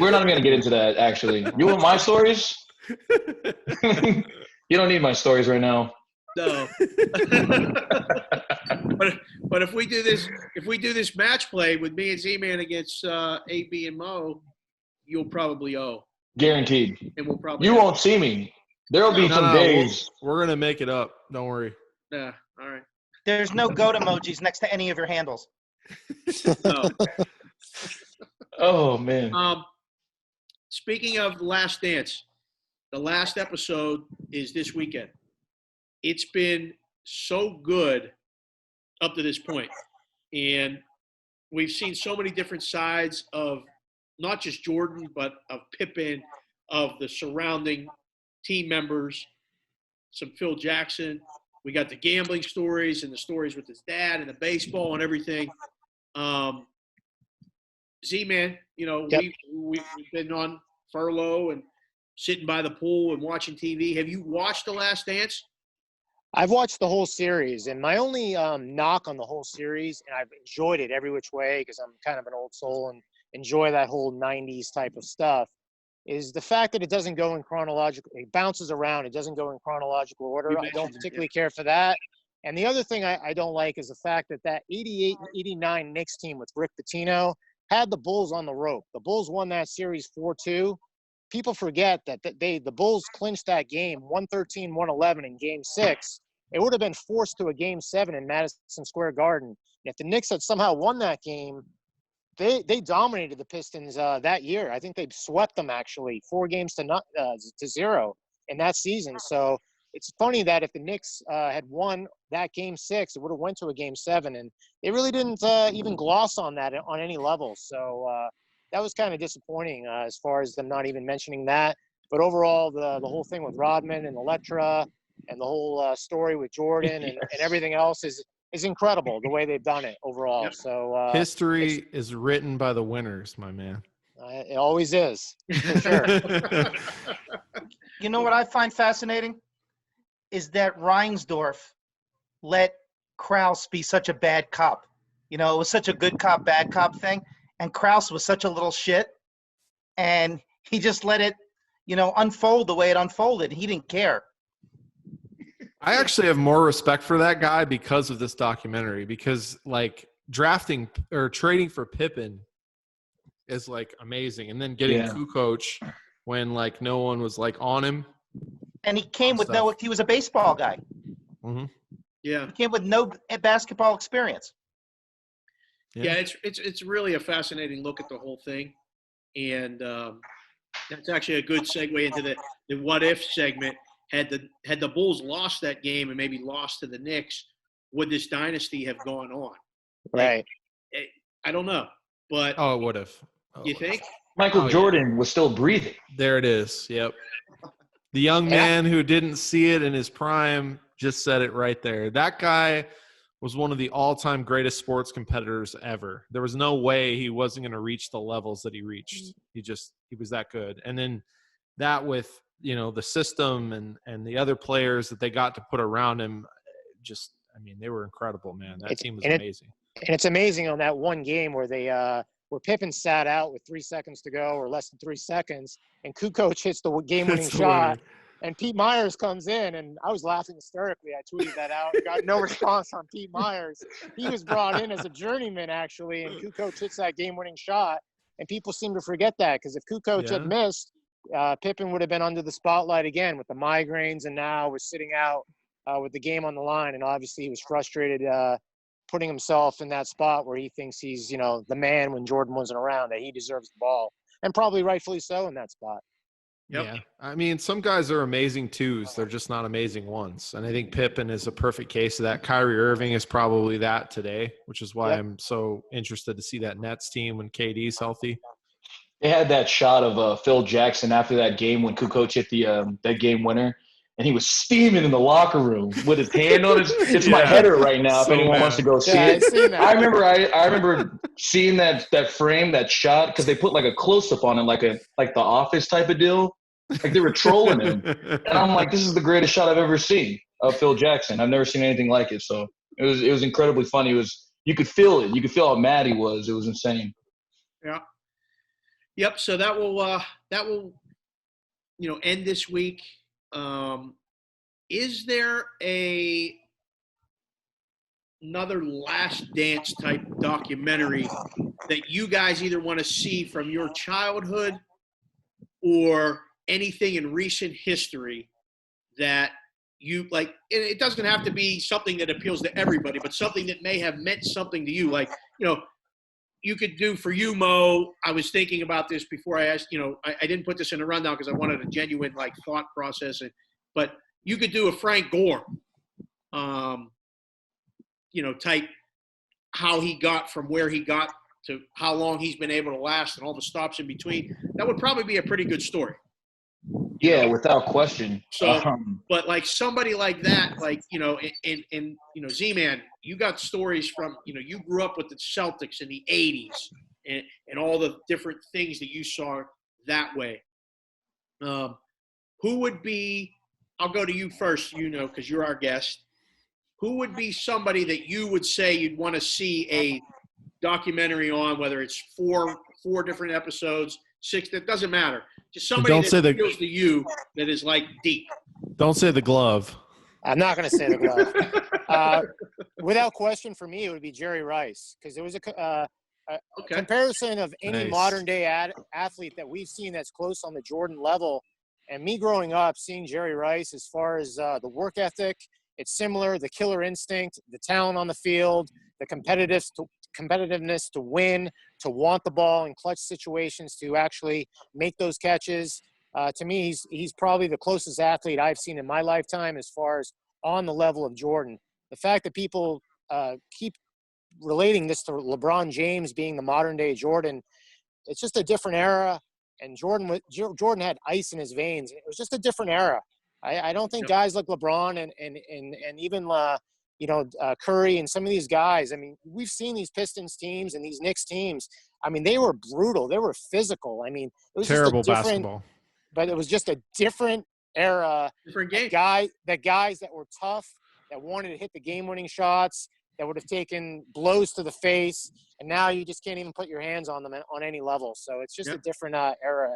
We're not going to get into that, actually. You want my stories? You don't need my stories right now. No. but if we do this match play with me and Z-Man against AB and Mo, you'll probably owe. Guaranteed. And we'll probably you won't see me. There will be some days. We're going to make it up. Don't worry. Yeah. All right. There's no goat emojis next to any of your handles. No. Oh, man. Speaking of The Last Dance, the last episode is this weekend. It's been so good up to this point. And we've seen so many different sides of not just Jordan, but of Pippen, of the surrounding team members, some Phil Jackson. We got the gambling stories and the stories with his dad and the baseball and everything. Z-Man, we've been on furlough and sitting by the pool and watching TV. Have you watched The Last Dance? I've watched the whole series, and my only knock on the whole series, and I've enjoyed it every which way because I'm kind of an old soul and enjoy that whole 90s type of stuff, is the fact that it doesn't go in chronological. It bounces around. It doesn't go in chronological order. I don't particularly care for that. And the other thing I don't like is the fact that 88 and 89 Knicks team with Rick Pitino had the Bulls on the rope. The Bulls won that series 4-2. People forget that the Bulls clinched that game 113-111 in Game 6. it would have been forced to a Game 7 in Madison Square Garden. If the Knicks had somehow won that game, they dominated the Pistons that year. I think they swept them actually 4 games to 0 in that season. So it's funny that if the Knicks had won that Game 6, it would have went to a Game 7, and they really didn't even gloss on that on any level. So that was kind of disappointing as far as them not even mentioning that. But overall, the whole thing with Rodman and Electra and the whole story with Jordan and everything else is incredible the way they've done it overall. Yep. So history is written by the winners, my man. It always is, for sure. You know what I find fascinating is that Reinsdorf let Krause be such a bad cop. You know, it was such a good cop, bad cop thing. And Krause was such a little shit. And he just let it, unfold the way it unfolded. He didn't care. I actually have more respect for that guy because of this documentary, because like drafting or trading for Pippen is like amazing. And then getting Kukoc when like no one was like on him. And he came with he was a baseball guy. Mm-hmm. Yeah. He came with no basketball experience. Yeah, it's really a fascinating look at the whole thing. And that's actually a good segue into the what if segment. Had the Bulls lost that game and maybe lost to the Knicks, would this dynasty have gone on? Right. I don't know, but it would have. You think? Michael Jordan was still breathing. There it is. Yep. The young man who didn't see it in his prime just said it right there. That guy was one of the all-time greatest sports competitors ever. There was no way he wasn't going to reach the levels that he reached. He was that good. And then that with the system and the other players that they got to put around him, they were incredible, man. That team was amazing. And it's amazing on that one game where they where Pippen sat out with 3 seconds to go or less than 3 seconds, and Kukoc hits the game-winning shot, and Pete Myers comes in, and I was laughing hysterically. I tweeted that out. Got no response on Pete Myers. He was brought in as a journeyman, actually, and Kukoc hits that game-winning shot, and people seem to forget that because if Kukoc had missed, Pippen would have been under the spotlight again with the migraines, and now was sitting out with the game on the line. And obviously he was frustrated putting himself in that spot where he thinks he's, the man when Jordan wasn't around, that he deserves the ball. And probably rightfully so in that spot. Yep. Yeah. I mean, some guys are amazing twos. They're just not amazing ones. And I think Pippen is a perfect case of that. Kyrie Irving is probably that today, which is why I'm so interested to see that Nets team when KD's healthy. They had that shot of Phil Jackson after that game when Kukoc hit that game winner, and he was steaming in the locker room with his hand on his. It's my header right now. So if anyone wants to go see it, I remember seeing that frame, that shot, because they put like a close up on it, like The Office type of deal. Like they were trolling him, and I'm like, this is the greatest shot I've ever seen of Phil Jackson. I've never seen anything like it. So it was incredibly funny. You could feel it. You could feel how mad he was. It was insane. Yeah. Yep. So that will end this week. Is there another Last Dance type documentary that you guys either want to see from your childhood or anything in recent history that you like? And it doesn't have to be something that appeals to everybody, but something that may have meant something to you. Like, you could do for you, Mo. I was thinking about this before I asked, I didn't put this in a rundown because I wanted a genuine thought process. But you could do a Frank Gore, type how he got from where he got to how long he's been able to last and all the stops in between. That would probably be a pretty good story. Yeah, without question. So, but somebody like that, Z-Man, you got stories from, you grew up with the Celtics in the 80s and all the different things that you saw that way. Who would be, I'll go to you first, because you're our guest. Who would be somebody that you would say you'd want to see a documentary on, whether it's four different episodes, 6, that doesn't matter. Just somebody that appeals to you that is deep. Don't say the glove. I'm not going to say the glove. Without question, for me, it would be Jerry Rice, because there was a comparison of any modern day athlete that we've seen that's close on the Jordan level. And me growing up, seeing Jerry Rice as far as the work ethic, it's similar. The killer instinct, the talent on the field, the competitiveness to win, to want the ball in clutch situations, to actually make those catches. To me, he's probably the closest athlete I've seen in my lifetime as far as on the level of Jordan. The fact that people keep relating this to LeBron James being the modern day Jordan, it's just a different era. And Jordan had ice in his veins. It was just a different era. I don't think guys like LeBron and even Curry and some of these guys. I mean, we've seen these Pistons teams and these Knicks teams. I mean, they were brutal. They were physical. I mean, it was terrible just a different, basketball. But it was just a different era. Different game. Guys that were tough, that wanted to hit the game-winning shots, that would have taken blows to the face, and now you just can't even put your hands on them on any level. So it's just a different era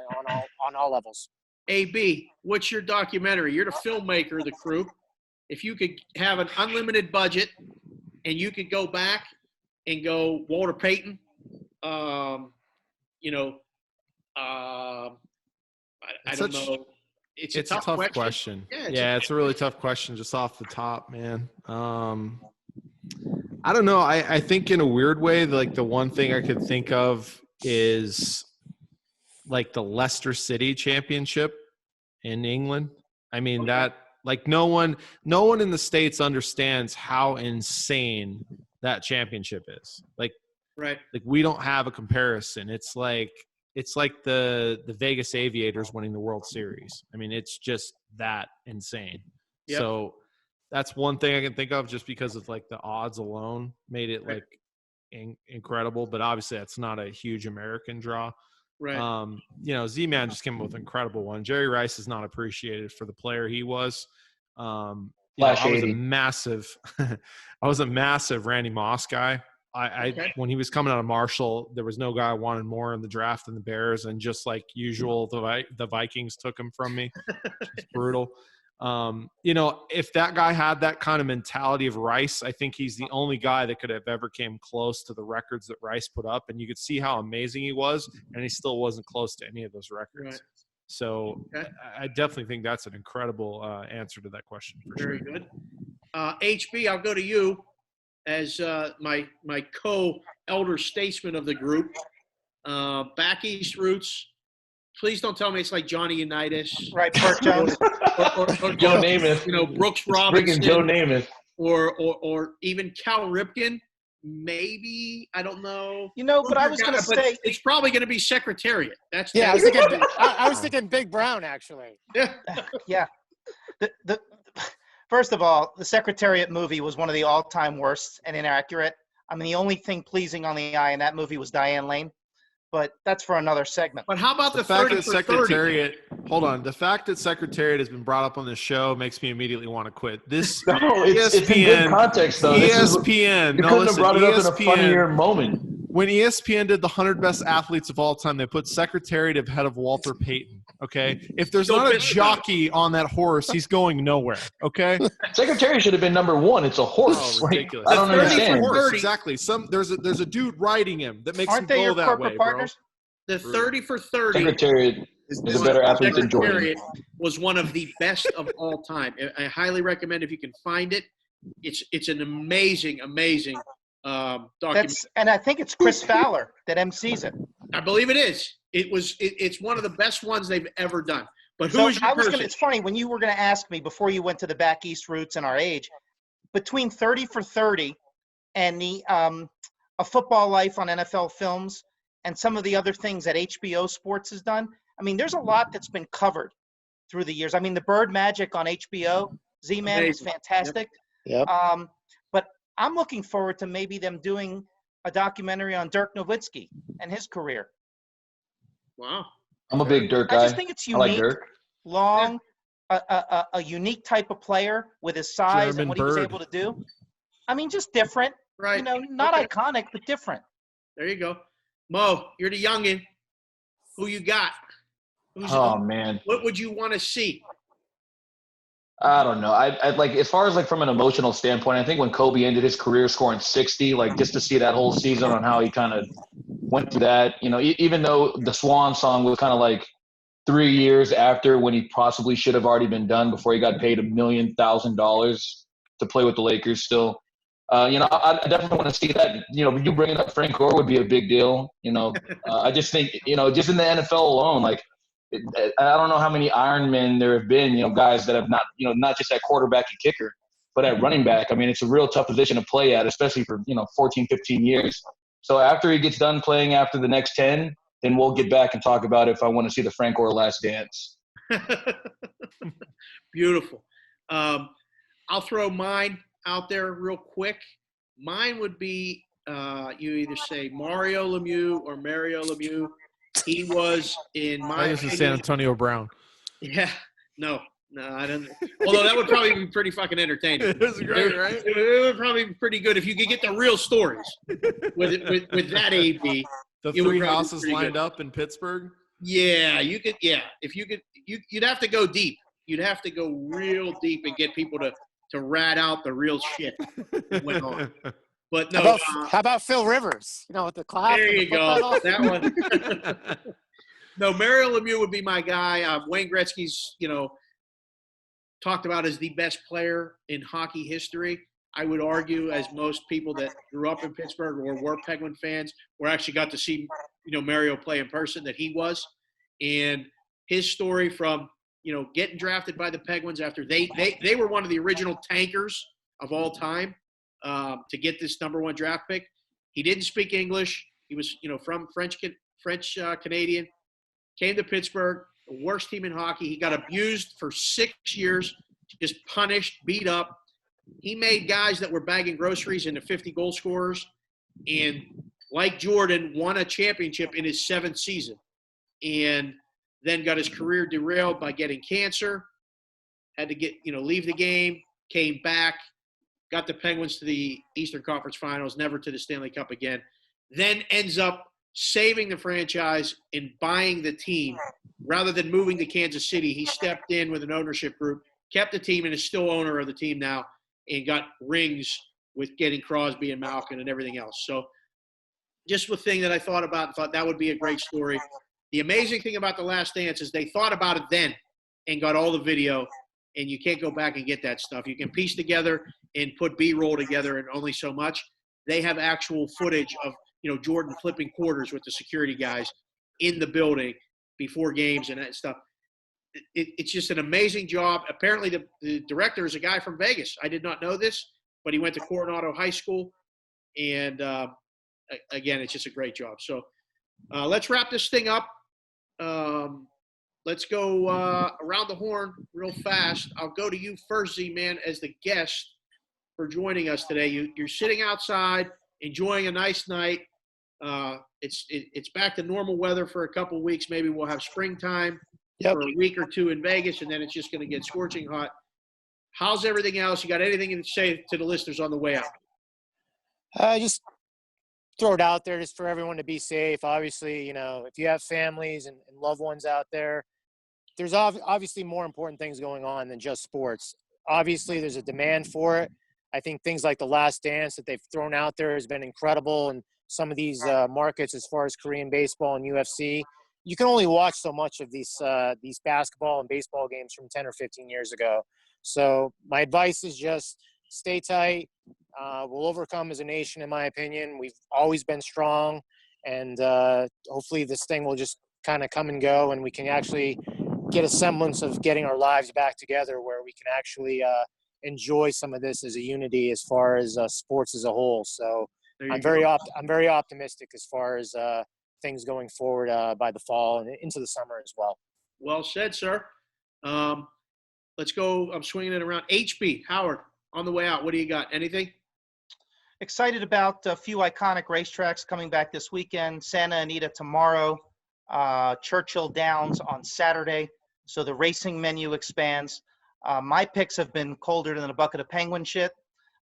on all levels. AB, what's your documentary? You're the filmmaker of the crew. If you could have an unlimited budget and you could go back and go Walter Payton, I don't know. It's a tough question. Yeah, it's a really tough question just off the top, man. I don't know. I think in a weird way, like the one thing I could think of is like the Leicester City championship in England. I mean, that like no one in the States understands how insane that championship is. Like we don't have a comparison. It's like the Vegas Aviators winning the World Series. I mean, it's just that insane. Yep. So that's one thing I can think of just because of like the odds alone made it like incredible. But obviously that's not a huge American draw. Right. Z-Man just came up with an incredible one. Jerry Rice is not appreciated for the player he was. I was a massive Randy Moss guy. When he was coming out of Marshall, there was no guy I wanted more in the draft than the Bears, and just like usual, the Vikings took him from me. It's brutal. If that guy had that kind of mentality of Rice, I think he's the only guy that could have ever came close to the records that Rice put up, and you could see how amazing he was, and he still wasn't close to any of those records. Right. So I definitely think that's an incredible answer to that question. Very good. HB, I'll go to you as my co-elder statesman of the group. Back East roots. Please don't tell me it's like Johnny Unitas. Right, Burt Jones. or Joe Namath. Brooks Robinson. Joe Namath. Or even Cal Ripken. Maybe. I don't know. But I was going to say. It's probably going to be Secretariat. I was thinking Big Brown, actually. Yeah. First of all, the Secretariat movie was one of the all-time worst and inaccurate. I mean, the only thing pleasing on the eye in that movie was Diane Lane. But that's for another segment. But how about the fact 30 that for Secretariat? 30? Hold on. The fact that Secretariat has been brought up on this show makes me immediately want to quit. This it's in good context, though. ESPN. You couldn't have brought it up in a funnier moment. When ESPN did the 100 best athletes of all time, they put Secretariat ahead of Walter Payton. Okay, if there's not a jockey on that horse, he's going nowhere. Okay, Secretariat should have been number one. It's a horse. Ridiculous. I don't understand. Exactly. There's a dude riding him that makes him go that way, partners? Bro. The 30 for 30. Secretariat is a better athlete than Jordan. Was one of the best of all time. I highly recommend if you can find it. It's an amazing documentary. And I think it's Chris Fowler that MCs it. I believe it is. It's one of the best ones they've ever done. But who is your person? It's funny when you were going to ask me before you went to the back east roots and our age, between 30 for 30 and the A Football Life on NFL Films and some of the other things that HBO Sports has done. I mean, there's a lot that's been covered through the years. I mean, the Bird Magic on HBO, Z-Man was fantastic. Yep. But I'm looking forward to maybe them doing a documentary on Dirk Nowitzki and his career. Wow. I'm a big Dirk guy. I just think it's unique, I like Dirk. long, a unique type of player with his size German and what Bird. he was able to do. I mean, just different. Right. Not iconic, but different. There you go. Mo, you're the youngin'. Who you got? Man. What would you want to see? I don't know. I like, as far as like from an emotional standpoint, I think when Kobe ended his career scoring 60, like just to see that whole season on how he kind of went through that, even though the Swan song was kind of like 3 years after when he possibly should have already been done before he got paid $1,000,000 to play with the Lakers still. I definitely want to see that. You bringing up Frank Gore would be a big deal. I just think, just in the NFL alone, like, I don't know how many Iron Men there have been, guys that have not just at quarterback and kicker, but at running back. I mean, it's a real tough position to play at, especially for, 14, 15 years. So after he gets done playing after the next 10, then we'll get back and talk about if I want to see the Frank Gore Last Dance. Beautiful. I'll throw mine out there real quick. Mine would be you either say Mario Lemieux or Mario Lemieux. He was in my This is San Antonio Brown. Yeah. No, I don't. Although that would probably be pretty fucking entertaining. It was great, right? It would probably be pretty good if you could get the real stories with that AB. The three houses lined up in Pittsburgh. Yeah, you could. Yeah, if you could, you'd have to go deep. You'd have to go real deep and get people to rat out the real shit that went on. But no. How about Phil Rivers? With the clap. There you go. That one. No, Mario Lemieux would be my guy. Wayne Gretzky's, talked about as the best player in hockey history. I would argue, as most people that grew up in Pittsburgh or were Penguin fans, or actually got to see, Mario play in person, that he was. And his story from, getting drafted by the Penguins after they were one of the original tankers of all time to get this number 1 draft pick. He didn't speak English. He was, from French Canadian. Came to Pittsburgh, the worst team in hockey. He got abused for 6 years, just punished, beat up. He made guys that were bagging groceries into 50 goal scorers, and like Jordan, won a championship in his 7th season, and then got his career derailed by getting cancer, had to leave the game, came back, got the Penguins to the Eastern Conference Finals, never to the Stanley Cup again, then ends up saving the franchise and buying the team. Rather than moving to Kansas City, he stepped in with an ownership group, kept the team, and is still owner of the team now, and got rings with getting Crosby and Malkin and everything else. So just the thing that I thought about and thought that would be a great story. The amazing thing about The Last Dance is they thought about it then and got all the video, and you can't go back and get that stuff. You can piece together and put B-roll together and only so much. They have actual footage of, Jordan flipping quarters with the security guys in the building before games and that stuff. It's just an amazing job. Apparently the director is a guy from Vegas. I did not know this, but he went to Coronado High School. And again, it's just a great job. So let's wrap this thing up. Let's go around the horn real fast. I'll go to you first, Z-Man, as the guest for joining us today. You're sitting outside, enjoying a nice night. It's back to normal weather for a couple weeks. Maybe we'll have springtime for a week or two in Vegas, and then it's just going to get scorching hot. How's everything else? You got anything to say to the listeners on the way out? Just throw it out there just for everyone to be safe. Obviously, if you have families and loved ones out there, there's obviously more important things going on than just sports. Obviously, there's a demand for it. I think things like The Last Dance that they've thrown out there has been incredible, and some of these markets as far as Korean baseball and UFC. You can only watch so much of these basketball and baseball games from 10 or 15 years ago. So my advice is just stay tight. We'll overcome as a nation, in my opinion. We've always been strong, and hopefully this thing will just kind of come and go, and we can actually get a semblance of getting our lives back together where we can actually enjoy some of this as a unity as far as sports as a whole. So I'm very optimistic as far as things going forward by the fall and into the summer as well. Well said, sir. Let's go. I'm swinging it around. HB, Howard, on the way out, what do you got? Anything? Excited about a few iconic racetracks coming back this weekend. Santa Anita tomorrow, Churchill Downs on Saturday. So the racing menu expands. My picks have been colder than a bucket of penguin shit.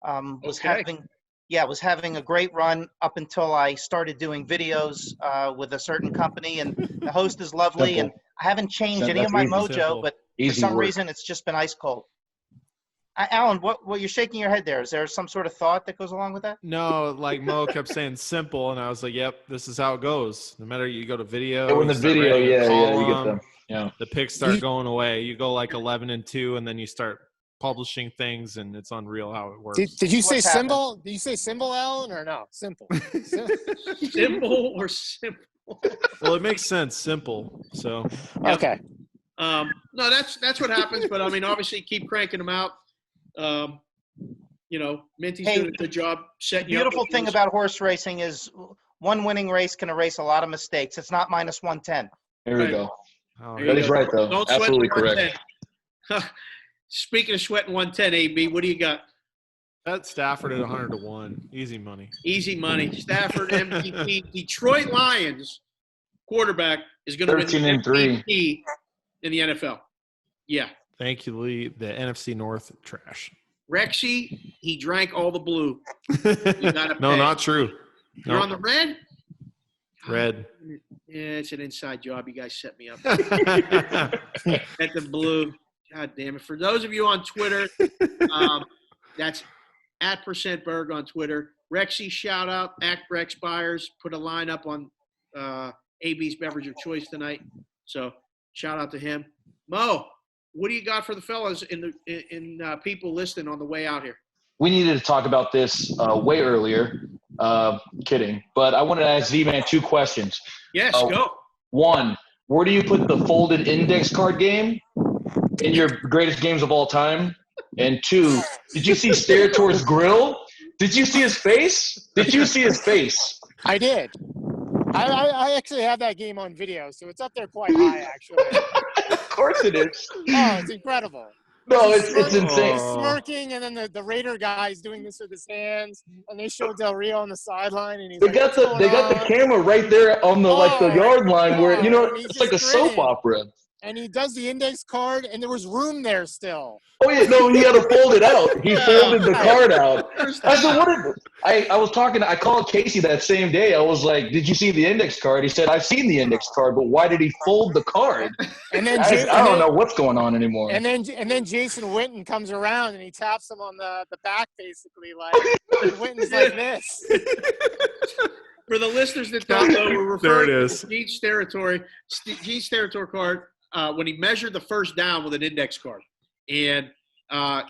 Was having a great run up until I started doing videos with a certain company, and the host is lovely. Simple. And I haven't changed any of my mojo, Simple. but Easy for some work. reason it's just been ice cold. Alan, what you're shaking your head there? Is there some sort of thought that goes along with that? No, like Mo kept saying simple, and I was like, yep, this is how it goes. No matter you go to video. Yeah, when the you start video, writing a you get column, them. Yeah. the picks start going away. You go like 11-2, and then you start publishing things, and it's unreal how it works. Did you say What's happening? symbol? Did you say symbol, Alan, or no? Simple. Simple or simple? Well, it makes sense. Simple. So Okay. No, that's what happens. But I mean, obviously, keep cranking them out. Minty's doing a good job setting The you up. beautiful thing about horse racing is one winning race can erase a lot of mistakes. It's not minus 110. There we Right. go. oh, There That you is go. right, though. Don't sweat Absolutely the correct. 110. Speaking of sweating 110, AB, what do you got? that Stafford at 100-1, easy money. Easy money. Stafford MVP. Detroit Lions quarterback is going to win the 13-3. MVP in the NFL. Yeah. Thank you, Lee. The NFC North trash. Rexy, he drank all the blue. You gotta No, pay. not true. You're Nope. on the red? Red. Yeah, it's an inside job. You guys set me up. At the blue. God damn it. For those of you on Twitter, that's at %Berg on Twitter. Rexy, shout out. Act Rex Byers. Put a line up on AB's beverage of choice tonight. So shout out to him. Mo, what do you got for the fellas in people listening on the way out here? We needed to talk about this way earlier. Kidding. But I wanted to ask Z-Man 2 questions. Yes, Oh. go. One, where do you put the folded index card game in your greatest games of all time? And 2, did you see Stereator's grill? Did you see his face? Did you see his face? I did. I actually have that game on video, so it's up there quite high, actually. Of course it is. Oh, it's incredible. No, it's insane. He's smirking, and then the Raider guy's doing this with his hands, and they show Del Rio on the sideline, and he's They like, got "What's the going on?" camera right there on the the yard line where and he's it's like a just soap grinning. opera. And he does the index card, and there was room there still. Oh yeah, no, he had to fold it out. He folded the card out. I said, "What is it?" I was talking. I called Casey that same day. I was like, "Did you see the index card?" He said, "I've seen the index card, but why did he fold the card?" And then I don't know what's going on anymore. And then Jason Witten comes around and he taps him on the back, basically, like Witten's like this. For the listeners that don't know, we're referring There it to is. Gene Steratore card when he measured the first down with an index card and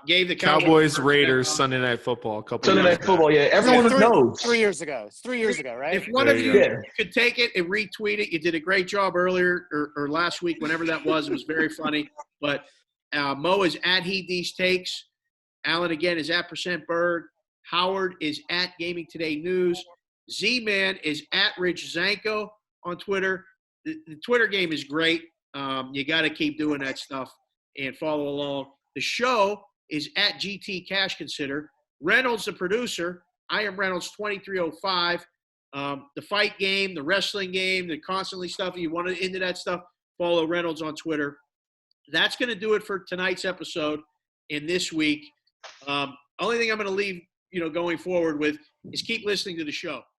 gave the Cowboys, first Raiders, down. Sunday Night Football. A couple Sunday years Night Football, yeah, everyone knows. 3 years ago. It's 3 years ago, right? If one There of you you go. could take it and retweet it, you did a great job earlier or last week, whenever that was. It was very funny. But Mo is at He These Takes. Alan, again, is at %Berg. Howard is at Gaming Today News. Z-Man is at Rich Zanco on Twitter. The Twitter game is great. You got to keep doing that stuff and follow along. The show is at GT Cash Consider. Reynolds, the producer. I am Reynolds 2305. The fight game, the wrestling game, the constantly stuff. If you want to into that stuff, follow Reynolds on Twitter. That's going to do it for tonight's episode and this week. Only thing I'm going to leave, going forward with is keep listening to the show.